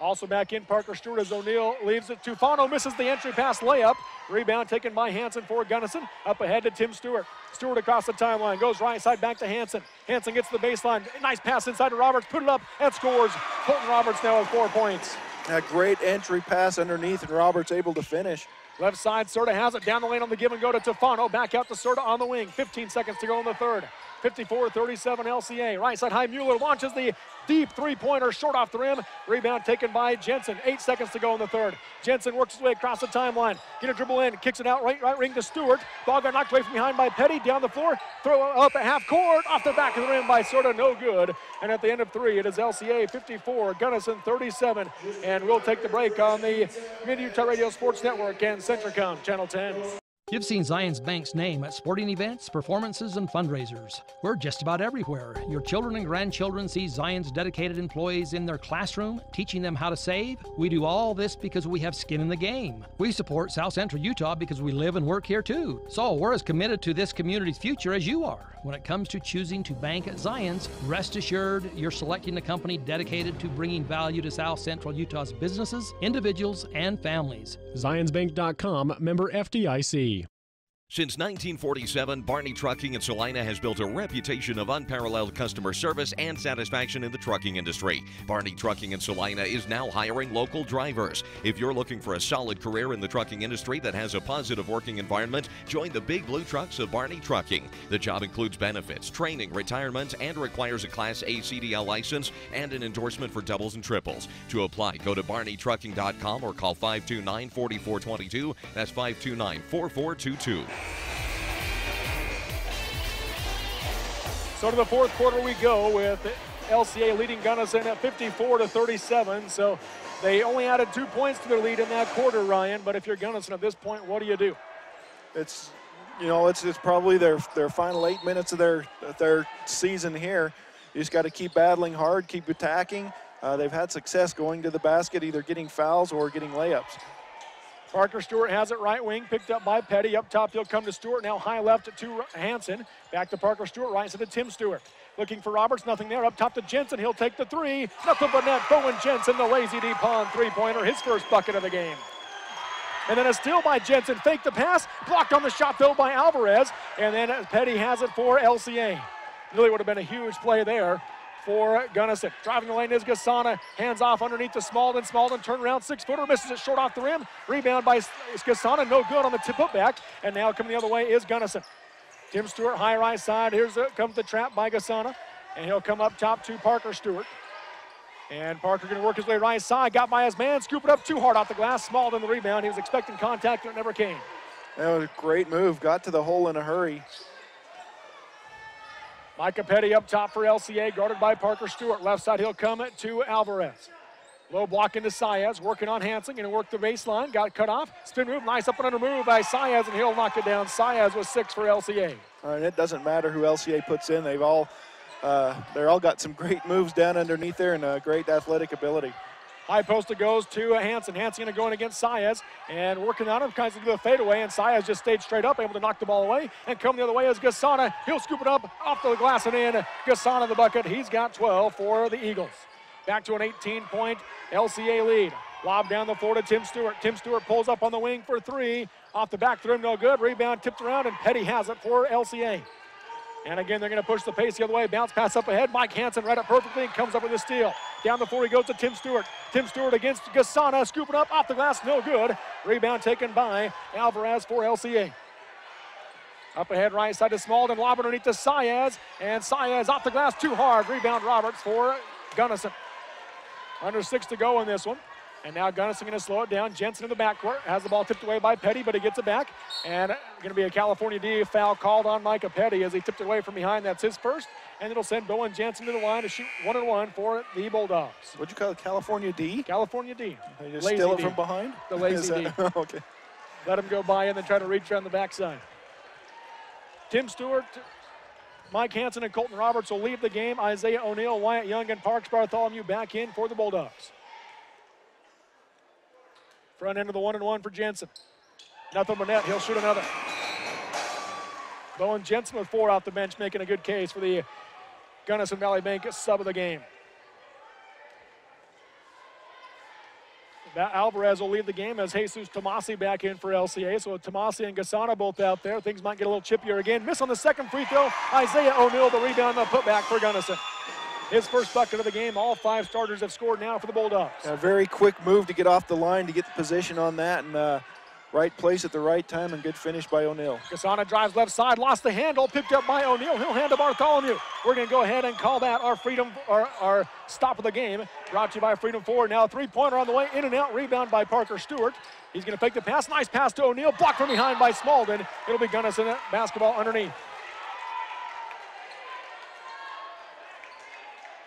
Also back in, Parker Stewart as O'Neal leaves it. Tufano misses the entry pass layup. Rebound taken by Hansen for Gunnison. Up ahead to Tim Stewart. Stewart across the timeline, goes right side back to Hansen. Hansen gets the baseline. Nice pass inside to Roberts. Put it up and scores. Colton Roberts now with 4 points. A great entry pass underneath, and Roberts able to finish. Left side, Serta has it down the lane on the give and go to Tufano. Back out to Serta on the wing. 15 seconds to go in the third. 54-37 LCA. Right side high, Mueller launches the deep three-pointer short off the rim. Rebound taken by Jensen. 8 seconds to go in the third. Jensen works his way across the timeline. Get a dribble in, kicks it out right ring to Stewart. Ball got knocked away from behind by Petty. Down the floor, throw up at half court. Off the back of the rim by Serta, no good. And at the end of three, it is LCA 54, Gunnison 37. And we'll take the break on the Mid-Utah Radio Sports Network and Centricom Channel 10. You've seen Zions Bank's name at sporting events, performances, and fundraisers. We're just about everywhere. Your children and grandchildren see Zions dedicated employees in their classroom, teaching them how to save. We do all this because we have skin in the game. We support South Central Utah because we live and work here too. So we're as committed to this community's future as you are. When it comes to choosing to bank at Zions, rest assured you're selecting a company dedicated to bringing value to South Central Utah's businesses, individuals, and families. ZionsBank.com, member FDIC. Since 1947, Barney Trucking in Salina has built a reputation of unparalleled customer service and satisfaction in the trucking industry. Barney Trucking in Salina is now hiring local drivers. If you're looking for a solid career in the trucking industry that has a positive working environment, join the big blue trucks of Barney Trucking. The job includes benefits, training, retirement, and requires a Class A CDL license and an endorsement for doubles and triples. To apply, go to barneytrucking.com or call 529-4422. That's 529-4422. So to the fourth quarter we go with LCA leading Gunnison at 54-37. So they only added 2 points to their lead in that quarter, Ryan. But if you're Gunnison at this point, what do you do? It's probably their final 8 minutes of their season here. You just got to keep battling hard, keep attacking. They've had success going to the basket, either getting fouls or getting layups. Parker Stewart has it right wing, picked up by Petty. Up top, he'll come to Stewart. Now high left to Hanson. Back to Parker Stewart, right side to Tim Stewart. Looking for Roberts, nothing there. Up top to Jensen, he'll take the three. Nothing but net. Bowen Jensen, the lazy D pond three-pointer, his first bucket of the game. And then a steal by Jensen, fake the pass, blocked on the shot though by Alvarez. And then Petty has it for LCA. Really would have been a huge play there for Gunnison. Driving the lane is Gasana. Hands off underneath to Smalden. Smalden turn around, 6-footer, misses it short off the rim. Rebound by Gasana, no good on the tip putback. And now coming the other way is Gunnison. Tim Stewart, high right side. Comes the trap by Gasana. And he'll come up top to Parker Stewart. And Parker going to work his way right side. Got by his man, scoop it up too hard off the glass. Smalden the rebound. He was expecting contact, but it never came. That was a great move. Got to the hole in a hurry. Micah Petty up top for LCA, guarded by Parker Stewart. Left side, he'll come to Alvarez. Low block into Saez, working on Hanson, going to work the baseline. Got cut off. Spin move, nice up and under move by Saez, and he'll knock it down. Saez with 6 for LCA. All right, it doesn't matter who LCA puts in. They're all got some great moves down underneath there and great athletic ability. High post it goes to Hanson. Hanson going to go in against Saez and working on him, kind of do a fadeaway, and Saez just stayed straight up, able to knock the ball away. And coming the other way is Gasana. He'll scoop it up off the glass and in. Gasana the bucket. He's got 12 for the Eagles. Back to an 18-point LCA lead. Lob down the floor to Tim Stewart. Tim Stewart pulls up on the wing for 3. Off the back rim, no good. Rebound tipped around, and Petty has it for LCA. And again, they're going to push the pace the other way. Bounce pass up ahead. Mike Hanson read it perfectly and comes up with a steal. Down the floor he goes to Tim Stewart. Tim Stewart against Gasana, scooping up off the glass, no good. Rebound taken by Alvarez for LCA. Up ahead, right side to Smalden, lob underneath to Saez, and Saez off the glass too hard. Rebound Roberts for Gunnison. Under 6 to go in this one. And now Gunnison going to slow it down. Jensen in the backcourt, has the ball tipped away by Petty, but he gets it back. And going to be a California D foul called on Micah Petty as he tipped it away from behind. That's his first. And it'll send Bowen Jensen to the line to shoot 1-1 for the Bulldogs. What'd you call it, California D? California D. They just steal it from behind? The lazy D. Okay. Let him go by and then try to reach around the backside. Tim Stewart, Mike Hanson, and Colton Roberts will leave the game. Isaiah O'Neill, Wyatt Young, and Parks Bartholomew back in for the Bulldogs. Front end of the 1-1 for Jensen. Nothing but net. He'll shoot another. Bowen Jensen with 4 off the bench, making a good case for the Gunnison Valley Bank sub of the game. Alvarez will leave the game as Jesus Tomasi back in for LCA. So Tomasi and Gasana both out there. Things might get a little chippier again. Miss on the second free throw. Isaiah O'Neill the rebound and the putback for Gunnison. His first bucket of the game. All 5 starters have scored now for the Bulldogs. A very quick move to get off the line to get the position on that, and right place at the right time, and good finish by O'Neill. Gasana drives left side, lost the handle, picked up by O'Neill. He'll hand to Bartholomew. We're going to go ahead and call that our stop of the game. Brought to you by Freedom 4. Now a 3-pointer on the way, in and out, rebound by Parker Stewart. He's going to fake the pass. Nice pass to O'Neill, blocked from behind by Smalden. It'll be Gunnison basketball underneath.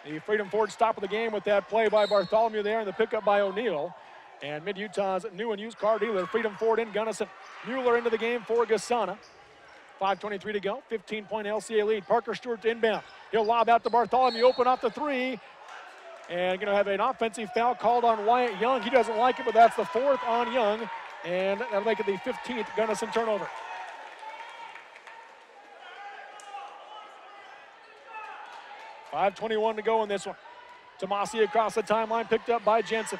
The Freedom Ford stop of the game with that play by Bartholomew there and the pickup by O'Neill. And Mid-Utah's new and used car dealer, Freedom Ford in Gunnison. Mueller into the game for Gasana. 5:23 to go, 15-point LCA lead. Parker Stewart to inbound. He'll lob out to Bartholomew, open off the 3. And going to have an offensive foul called on Wyatt Young. He doesn't like it, but that's the 4th on Young. And that'll make it the 15th Gunnison turnover. .5:21 to go in this one. Tomasi across the timeline, picked up by Jensen.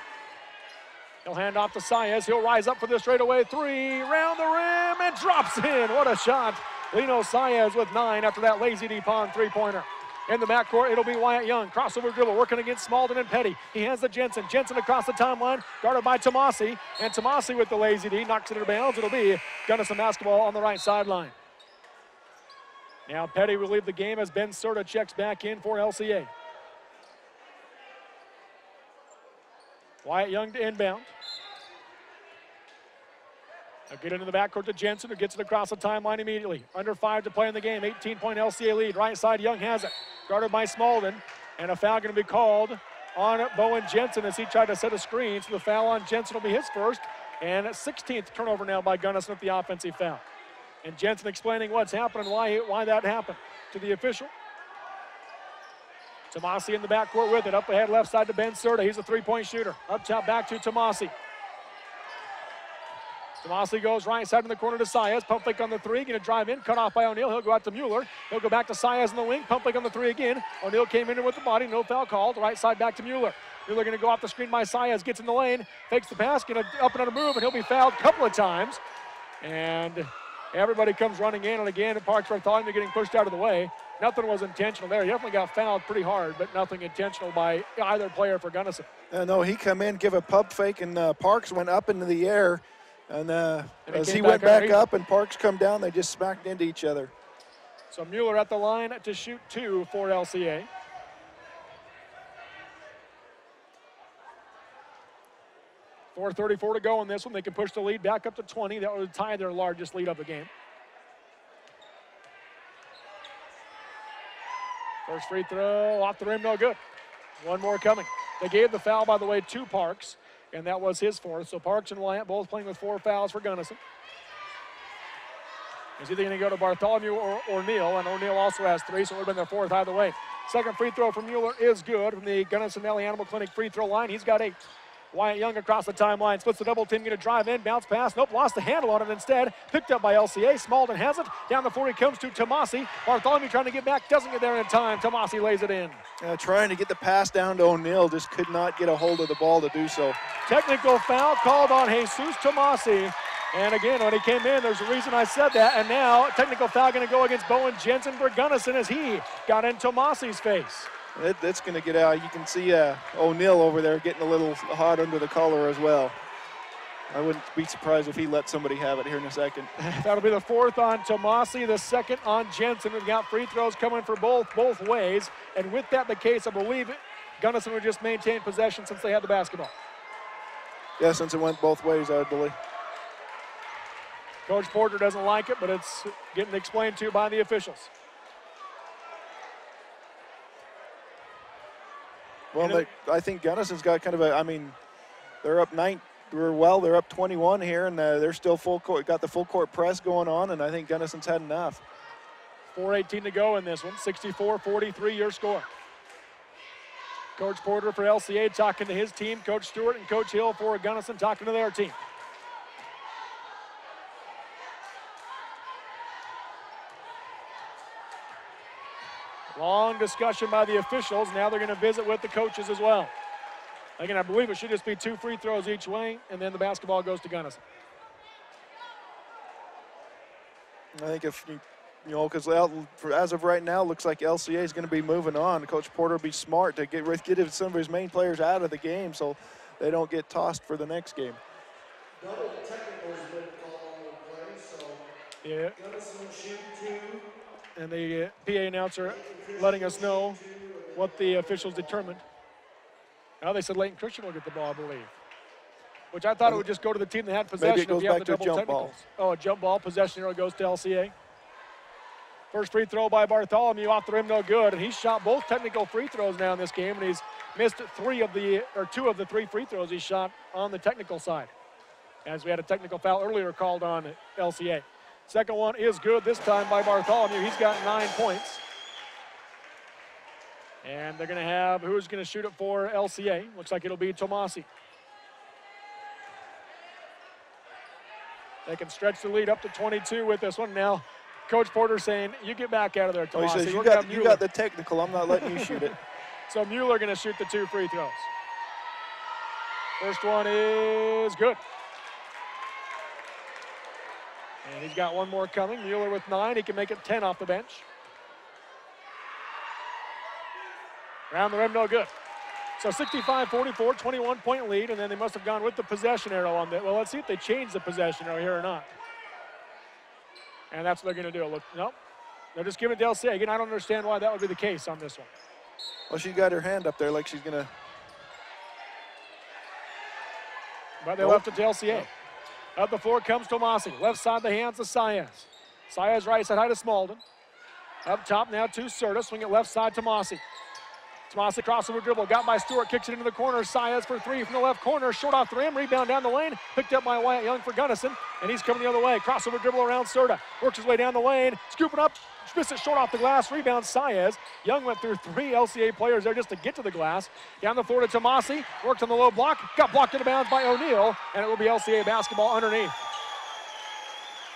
He'll hand off to Saez. He'll rise up for the straightaway 3, round the rim, and drops in. What a shot. Lino Saez with 9 after that lazy D pond 3-pointer. In the backcourt, it'll be Wyatt Young. Crossover dribble, working against Smalden and Petty. He hands to Jensen. Jensen across the timeline, guarded by Tomasi. And Tomasi with the lazy D, knocks it out of bounds. It'll be Gunnison basketball on the right sideline. Now Petty will leave the game as Ben Serta checks back in for LCA. Wyatt Young to inbound. They'll get into the backcourt to Jensen, who gets it across the timeline immediately. Under 5 to play in the game, 18-point LCA lead. Right side, Young has it. Guarded by Smalden, and a foul going to be called on Bowen Jensen as he tried to set a screen. So the foul on Jensen will be his first, and 16th turnover now by Gunnison with the offensive foul. And Jensen explaining what's happened and why that happened to the official. Tomasi in the backcourt with it. Up ahead, left side to Ben Serta. He's a 3-point shooter. Up top, back to Tomasi. Tomasi goes right side in the corner to Saez. Pump fake on the three, going to drive in, cut off by O'Neal. He'll go out to Mueller. He'll go back to Saez in the wing, pump fake on the three again. O'Neal came in with the body, no foul called. Right side back to Mueller. Mueller going to go off the screen by Saez, gets in the lane, fakes the pass, going to up and under move, and he'll be fouled a couple of times. And everybody comes running in, and again, Parks Bartholomew getting pushed out of the way. Nothing was intentional there. He definitely got fouled pretty hard, but nothing intentional by either player for Gunnison. No, he come in, give a pump fake, and Parks went up into the air. And as he went back up and Parks come down, they just smacked into each other. So Mueller at the line to shoot 2 for LCA. .434 to go in this one. They can push the lead back up to 20. That would tie their largest lead of the game. First free throw off the rim, no good. One more coming. They gave the foul, by the way, to Parks, and that was his fourth. So Parks and Wyatt both playing with 4 fouls for Gunnison. Is either going to go to Bartholomew or O'Neal, and O'Neal also has 3, so it would have been their 4th either way. Second free throw from Mueller is good from the Gunnison Valley Animal Clinic free throw line. He's got 8. Wyatt Young across the timeline, splits the double team, going to drive in, bounce pass. Nope, lost the handle on it instead. Picked up by LCA. Smalden has it. Down the floor he comes to Tomasi. Bartholomew trying to get back, doesn't get there in time. Tomasi lays it in. Trying to get the pass down to O'Neal, just could not get a hold of the ball to do so. Technical foul called on Jesus Tomasi. And again, when he came in, there's a reason I said that. And now, technical foul going to go against Bowen Jensen for Gunnison as he got in Tomasi's face. That's going to get out. You can see O'Neal over there getting a little hot under the collar as well. I wouldn't be surprised if he let somebody have it here in a second. That'll be the 4th on Tomasi, the 2nd on Jensen. We've got free throws coming for both ways. And with that the case, I believe Gunnison would just maintain possession since they had the basketball. Yeah, since it went both ways, I believe. Coach Porter doesn't like it, but it's getting explained to by the officials. Well, I think Gunnison's got kind of they're up 9. They're up 21 here, and they're still full court. Got the full court press going on, and I think Gunnison's had enough. 4:18 to go in this one. 64-43 your score. Coach Porter for LCA talking to his team. Coach Stewart and Coach Hill for Gunnison talking to their team. Long discussion by the officials. Now they're going to visit with the coaches as well. Again, I believe it should just be 2 free throws each way, and then the basketball goes to Gunnison. I think if, because as of right now, looks like LCA is going to be moving on. Coach Porter will be smart to get some of his main players out of the game so they don't get tossed for the next game. Double technical has been called on the play, so yeah. Gunnison will shoot 2. And the PA announcer letting us know what the officials determined. Now they said Layton Christian will get the ball, I believe. Which I thought it would just go to the team that had possession. Maybe it goes if you have back the to a double jump ball. technicals. Oh, a jump ball. Possession arrow goes to LCA. First free throw by Bartholomew off the rim, no good. And he's shot both technical free throws now in this game, and he's missed 2 of the 3 free throws he shot on the technical side. As we had a technical foul earlier called on LCA. Second one is good this time by Bartholomew. He's got 9 points. And they're going to have, who's going to shoot it for LCA? Looks like it'll be Tomasi. They can stretch the lead up to 22 with this one. Now, Coach Porter saying, you get back out of there, Tomasi. He says, you got the technical. I'm not letting you shoot it. So Mueller going to shoot the 2 free throws. First one is good. And he's got 1 more coming. Mueller with 9. He can make it 10 off the bench. Around the rim, no good. So 65-44, 21-point lead, and then they must have gone with the possession arrow on that. Well, let's see if they change the possession arrow here or not. And that's what they're going to do. Look, nope. They're just giving it to LCA. Again, I don't understand why that would be the case on this one. Well, she got her hand up there like she's going to. But they left it to LCA. Nope. Up the floor comes Tomasi. Left side, the hands to Saez. Saez right side, high to Smalden. Up top now to Serta. Swing it left side, Tomasi. Tomasi crossover dribble, got by Stewart, kicks it into the corner. Saez for 3 from the left corner, short off the rim, rebound down the lane, picked up by Wyatt Young for Gunnison, and he's coming the other way. Crossover dribble around Serta, works his way down the lane, scooping up, missed it short off the glass, rebound Saez. Young went through 3 LCA players there just to get to the glass. Down the floor to Tomasi, worked on the low block, got blocked out of bounds by O'Neal, and it will be LCA basketball underneath.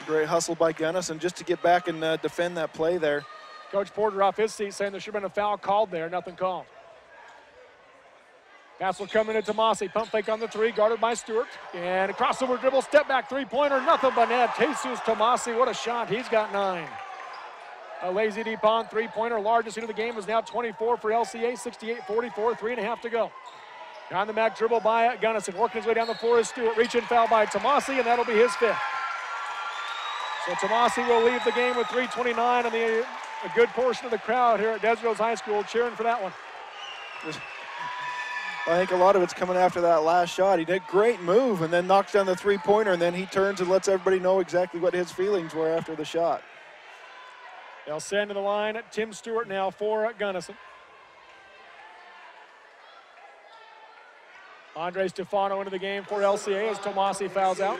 Great hustle by Gunnison just to get back and defend that play there. Coach Porter off his seat saying there should have been a foul called there. Nothing called. Pass will come into Tomasi. Pump fake on the three, guarded by Stewart. And a crossover dribble, step back three-pointer, nothing but net. Jesus Tomasi, what a shot. He's got 9. A lazy deep on three-pointer, largest into the game, is now 24 for LCA, 68-44, 3.5 to go. Down the back dribble by Gunnison. Working his way down the floor is Stewart. Reach-in foul by Tomasi, and that'll be his 5th. So Tomasi will leave the game with 3:29, and a good portion of the crowd here at Des Moines High School cheering for that one. I think a lot of it's coming after that last shot. He did a great move and then knocks down the three-pointer, and then he turns and lets everybody know exactly what his feelings were after the shot. They'll send to the line Tim Stewart now for Gunnison. Andre Stefano into the game for LCA as Tomasi fouls out.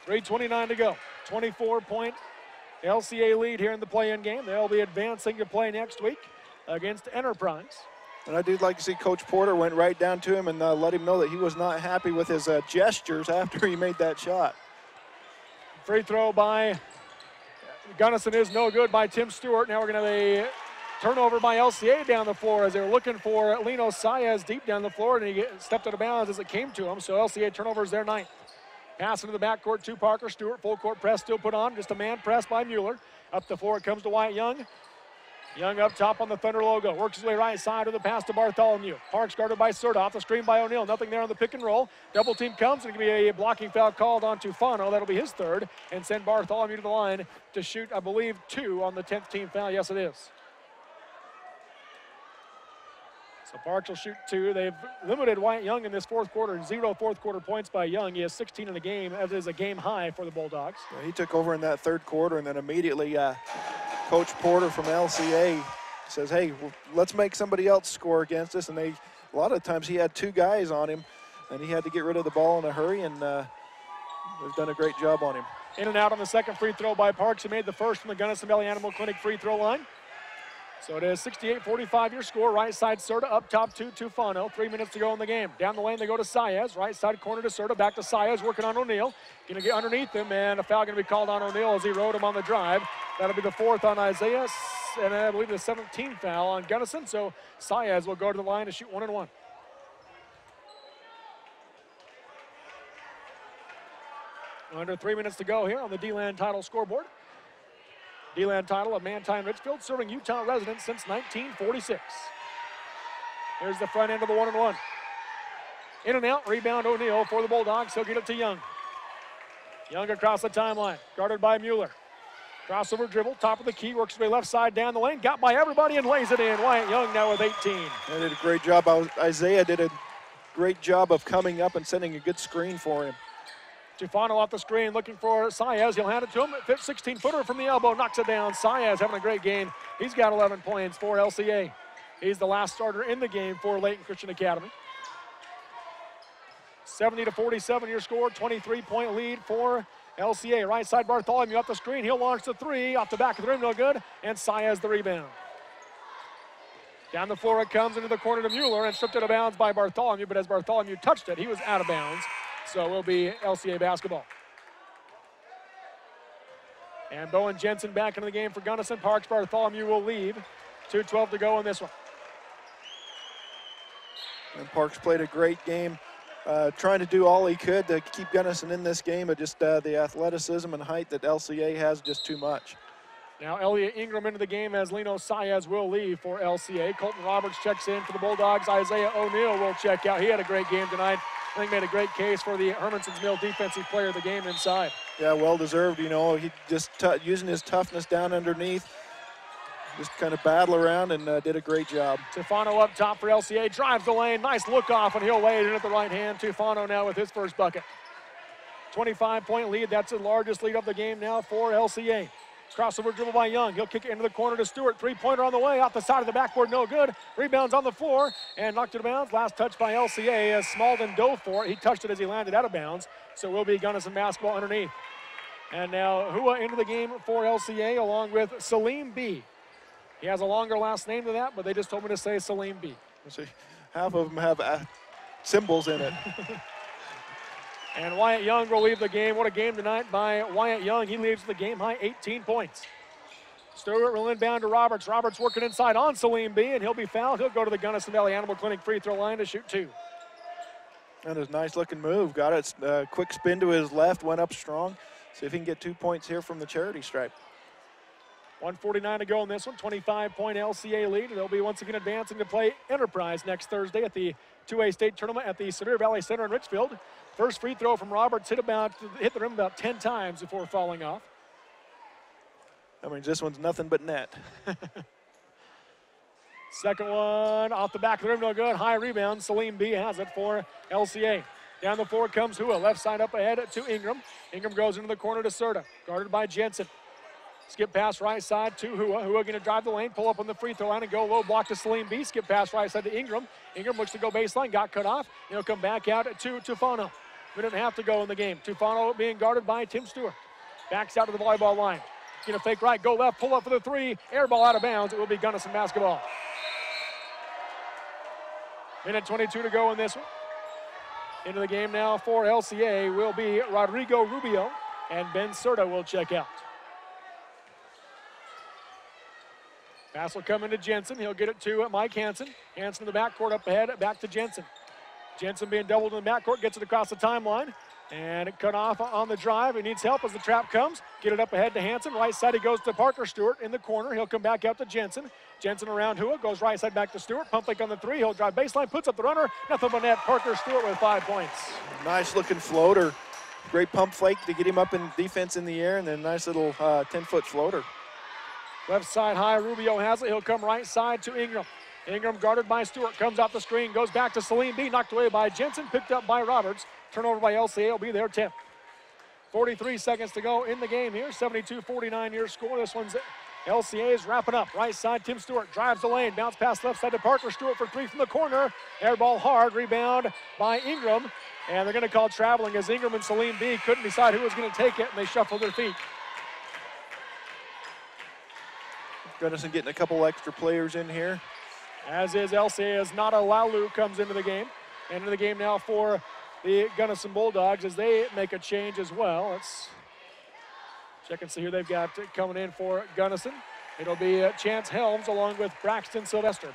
.329 to go. 24-point LCA lead here in the play-in game. They'll be advancing to play next week against Enterprise. And I do like to see Coach Porter went right down to him and let him know that he was not happy with his gestures after he made that shot. Free throw by Gunnison is no good by Tim Stewart. Now we're going to have a turnover by LCA down the floor as they were looking for Lino Saez deep down the floor, and he stepped out of bounds as it came to him. So LCA turnover is their 9th. Pass into the backcourt to Parker Stewart. Full court press still put on. Just a man press by Mueller. Up the floor it comes to Wyatt Young. Young up top on the Thunder logo. Works his way right side with the pass to Bartholomew. Parks guarded by Serta. Off the screen by O'Neill. Nothing there on the pick and roll. Double team comes, and it can be a blocking foul called on Tufano. That'll be his 3rd. And send Bartholomew to the line to shoot, I believe, 2 on the 10th team foul. Yes, it is. So Parks will shoot 2. They've limited Wyatt Young in this 4th quarter. 0 4th quarter points by Young. He has 16 in the game, as is a game high for the Bulldogs. Yeah, he took over in that 3rd quarter, and then immediately Coach Porter from LCA says, hey, let's make somebody else score against us. And a lot of times he had 2 guys on him, and he had to get rid of the ball in a hurry, and they've done a great job on him. In and out on the 2nd free throw by Parks. He made the 1st from the Gunnison Valley Animal Clinic free throw line. So it is 68-45 your score. Right side Serta, up top to Tufano. 3 minutes to go in the game. Down the lane they go to Saez. Right side corner to Serta, back to Saez, working on O'Neill. Gonna get underneath him, and a foul gonna be called on O'Neill as he rode him on the drive. That'll be the 4th on Isaiah, and I believe the 17th foul on Gunnison. So Saez will go to the line to shoot 1 and 1. Under 3 minutes to go here on the D-Land title scoreboard. D-Land title of Mantine Richfield, serving Utah residents since 1946. Here's the front end of the 1 and 1. In and out, rebound O'Neill for the Bulldogs. He'll get it to Young. Young across the timeline, guarded by Mueller. Crossover dribble, top of the key, works his way left side down the lane, got by everybody and lays it in. Wyatt Young now with 18. They did a great job. Isaiah did a great job of coming up and sending a good screen for him. Tufano off the screen looking for Saez. He'll hand it to him. 16-footer from the elbow, knocks it down. Saez having a great game. He's got 11 points for LCA. He's the last starter in the game for Layton Christian Academy. 70-47 your score, 23-point lead for LCA. Right side Bartholomew off the screen. He'll launch the 3 off the back of the rim, no good. And Saez the rebound. Down the floor it comes into the corner to Mueller and stripped out of bounds by Bartholomew, but as Bartholomew touched it, he was out of bounds. So it will be LCA basketball. And Bowen Jensen back into the game for Gunnison. Parks Bartholomew will leave. 2:12 to go in this one. And Parks played a great game, trying to do all he could to keep Gunnison in this game, but just the athleticism and height that LCA has just too much. Now Elliot Ingram into the game as Lino Saez will leave for LCA. Colton Roberts checks in for the Bulldogs. Isaiah O'Neill will check out. He had a great game tonight. I think made a great case for the Hermanson's Mill defensive player of the game inside. Yeah, well deserved. You know, he just using his toughness down underneath, just kind of battle around and did a great job. Tufano up top for LCA, drives the lane, nice look off, and he'll lay it in at the right hand. Tufano now with his first bucket. 25-point lead, that's the largest lead of the game now for LCA. Crossover dribble by Young. He'll kick it into the corner to Stewart. 3-pointer on the way, off the side of the backboard, no good. Rebounds on the floor and knocked it out of bounds. Last touch by LCA as Smalden dove for it. He touched it as he landed out of bounds. So it will be Gunnison basketball underneath. And now Hua into the game for LCA along with Salim B. He has a longer last name than that, but they just told me to say Salim B. See, half of them have symbols in it. And Wyatt Young will leave the game. What a game tonight by Wyatt Young. He leaves the game high 18 points. Stewart will inbound to Roberts. Roberts working inside on Salim B, and he'll be fouled. He'll go to the Gunnison Valley Animal Clinic free throw line to shoot 2. And a nice looking move. Got it. Quick spin to his left, went up strong. See if he can get 2 points here from the charity stripe. 1:49 to go in this one. 25-point LCA lead. They'll be once again advancing to play Enterprise next Thursday at the 2A state tournament at the Sevier Valley Center in Richfield. First free throw from Roberts hit the rim about 10 times before falling off. I mean, this one's nothing but net. Second one off the back of the rim, no good. High rebound. Salim B has it for LCA. Down the floor comes Hua. Left side up ahead to Ingram. Ingram goes into the corner to Serta. Guarded by Jensen. Skip pass right side to Hua. Hua going to drive the lane, pull up on the free throw line and go low block to Salim B. Skip pass right side to Ingram. Ingram looks to go baseline, got cut off. He'll come back out to Tufano. Minute and a half to go in the game. Tufano being guarded by Tim Stewart. Backs out to the volleyball line. Going to fake right, go left, pull up for the 3. Air ball out of bounds. It will be Gunnison basketball. Minute 22 to go in this one. Into the game now for LCA will be Rodrigo Rubio, and Ben Serta will check out. Pass will come into Jensen. He'll get it to Mike Hansen. Hansen in the backcourt up ahead, back to Jensen. Jensen being doubled in the backcourt, gets it across the timeline. And it cut off on the drive. He needs help as the trap comes. Get it up ahead to Hansen. Right side, he goes to Parker Stewart in the corner. He'll come back out to Jensen. Jensen around Hua, goes right side back to Stewart. Pump fake on the 3. He'll drive baseline, puts up the runner. Nothing but net. Parker Stewart with 5 points. Nice looking floater. Great pump fake to get him up in defense in the air, and then nice little 10-foot floater. Left side high, Rubio has it. He'll come right side to Ingram. Ingram guarded by Stewart, comes off the screen, goes back to Salim B, knocked away by Jensen, picked up by Roberts. Turnover by LCA will be their 10th. 43 seconds to go in the game here. 72-49 your score. This one's LCA is wrapping up. Right side, Tim Stewart drives the lane. Bounce pass left side to Parker Stewart for 3 from the corner. Air ball hard. Rebound by Ingram. And they're going to call traveling as Ingram and Salim B couldn't decide who was going to take it, and they shuffled their feet. Gunnison getting a couple extra players in here. As is LCA, as Nada Laulu comes into the game. Into the game now for the Gunnison Bulldogs as they make a change as well. Let's check and see who they've got coming in for Gunnison. It'll be Chance Helms along with Braxton Sylvester.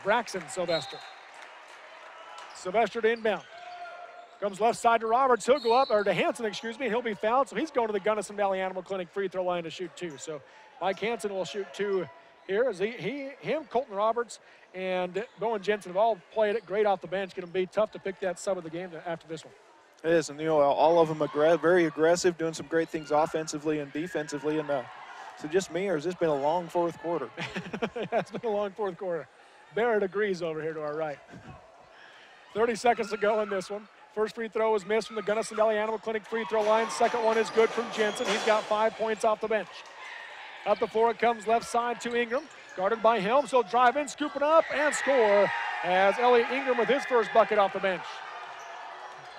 Sylvester to inbound. Comes left side to Roberts. He'll go up, or to Hansen, excuse me. He'll be fouled, so he's going to the Gunnison Valley Animal Clinic free throw line to shoot 2. So Mike Hansen will shoot 2 here as him, Colton Roberts, and Bowen Jensen have all played it great off the bench. Going to be tough to pick that sub of the game after this one. It is, and all of them very aggressive, doing some great things offensively and defensively. And so just me, or has this been a long fourth quarter? It's been a long fourth quarter. Barrett agrees over here to our right. 30 seconds to go in this one. First free throw is missed from the Gunnison Valley Animal Clinic free throw line. Second one is good from Jensen. He's got 5 points off the bench. Up the floor it comes left side to Ingram. Guarded by Helms. He'll drive in, scoop it up, and score as Elliot Ingram with his first bucket off the bench.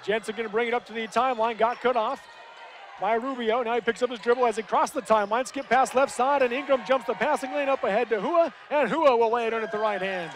Jensen going to bring it up to the timeline. Got cut off by Rubio. Now he picks up his dribble as he crosses the timeline. Skip pass left side, and Ingram jumps the passing lane up ahead to Hua, and Hua will lay it in at the right hand.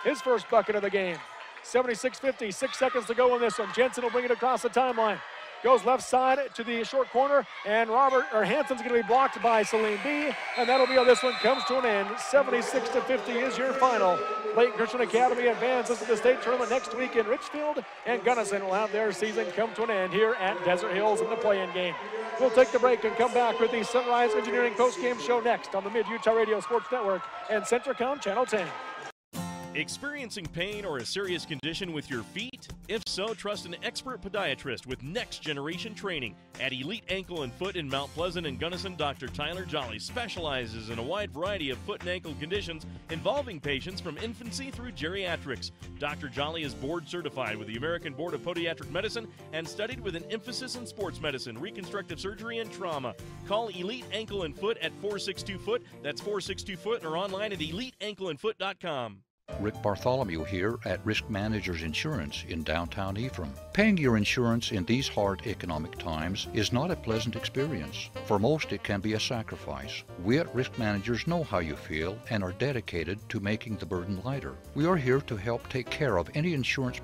His first bucket of the game. 76-50, 6 seconds to go in this one. Jensen will bring it across the timeline. Goes left side to the short corner, and Hansen's going to be blocked by Salim B, and that'll be how this one comes to an end. 76-50 is your final. Layton Christian Academy advances to the state tournament next week in Richfield, and Gunnison will have their season come to an end here at Desert Hills in the play-in game. We'll take the break and come back with the Sunrise Engineering postgame show next on the Mid-Utah Radio Sports Network and Centricom Channel 10. Experiencing pain or a serious condition with your feet? If so, trust an expert podiatrist with next-generation training. At Elite Ankle and Foot in Mount Pleasant and Gunnison, Dr. Tyler Jolly specializes in a wide variety of foot and ankle conditions involving patients from infancy through geriatrics. Dr. Jolly is board certified with the American Board of Podiatric Medicine and studied with an emphasis in sports medicine, reconstructive surgery, and trauma. Call Elite Ankle and Foot at 462-FOOT. That's 462-FOOT, or online at eliteankleandfoot.com. Rick Bartholomew here at Risk Managers Insurance in downtown Ephraim. Paying your insurance in these hard economic times is not a pleasant experience. For most, it can be a sacrifice. We at Risk Managers know how you feel and are dedicated to making the burden lighter. We are here to help take care of any insurance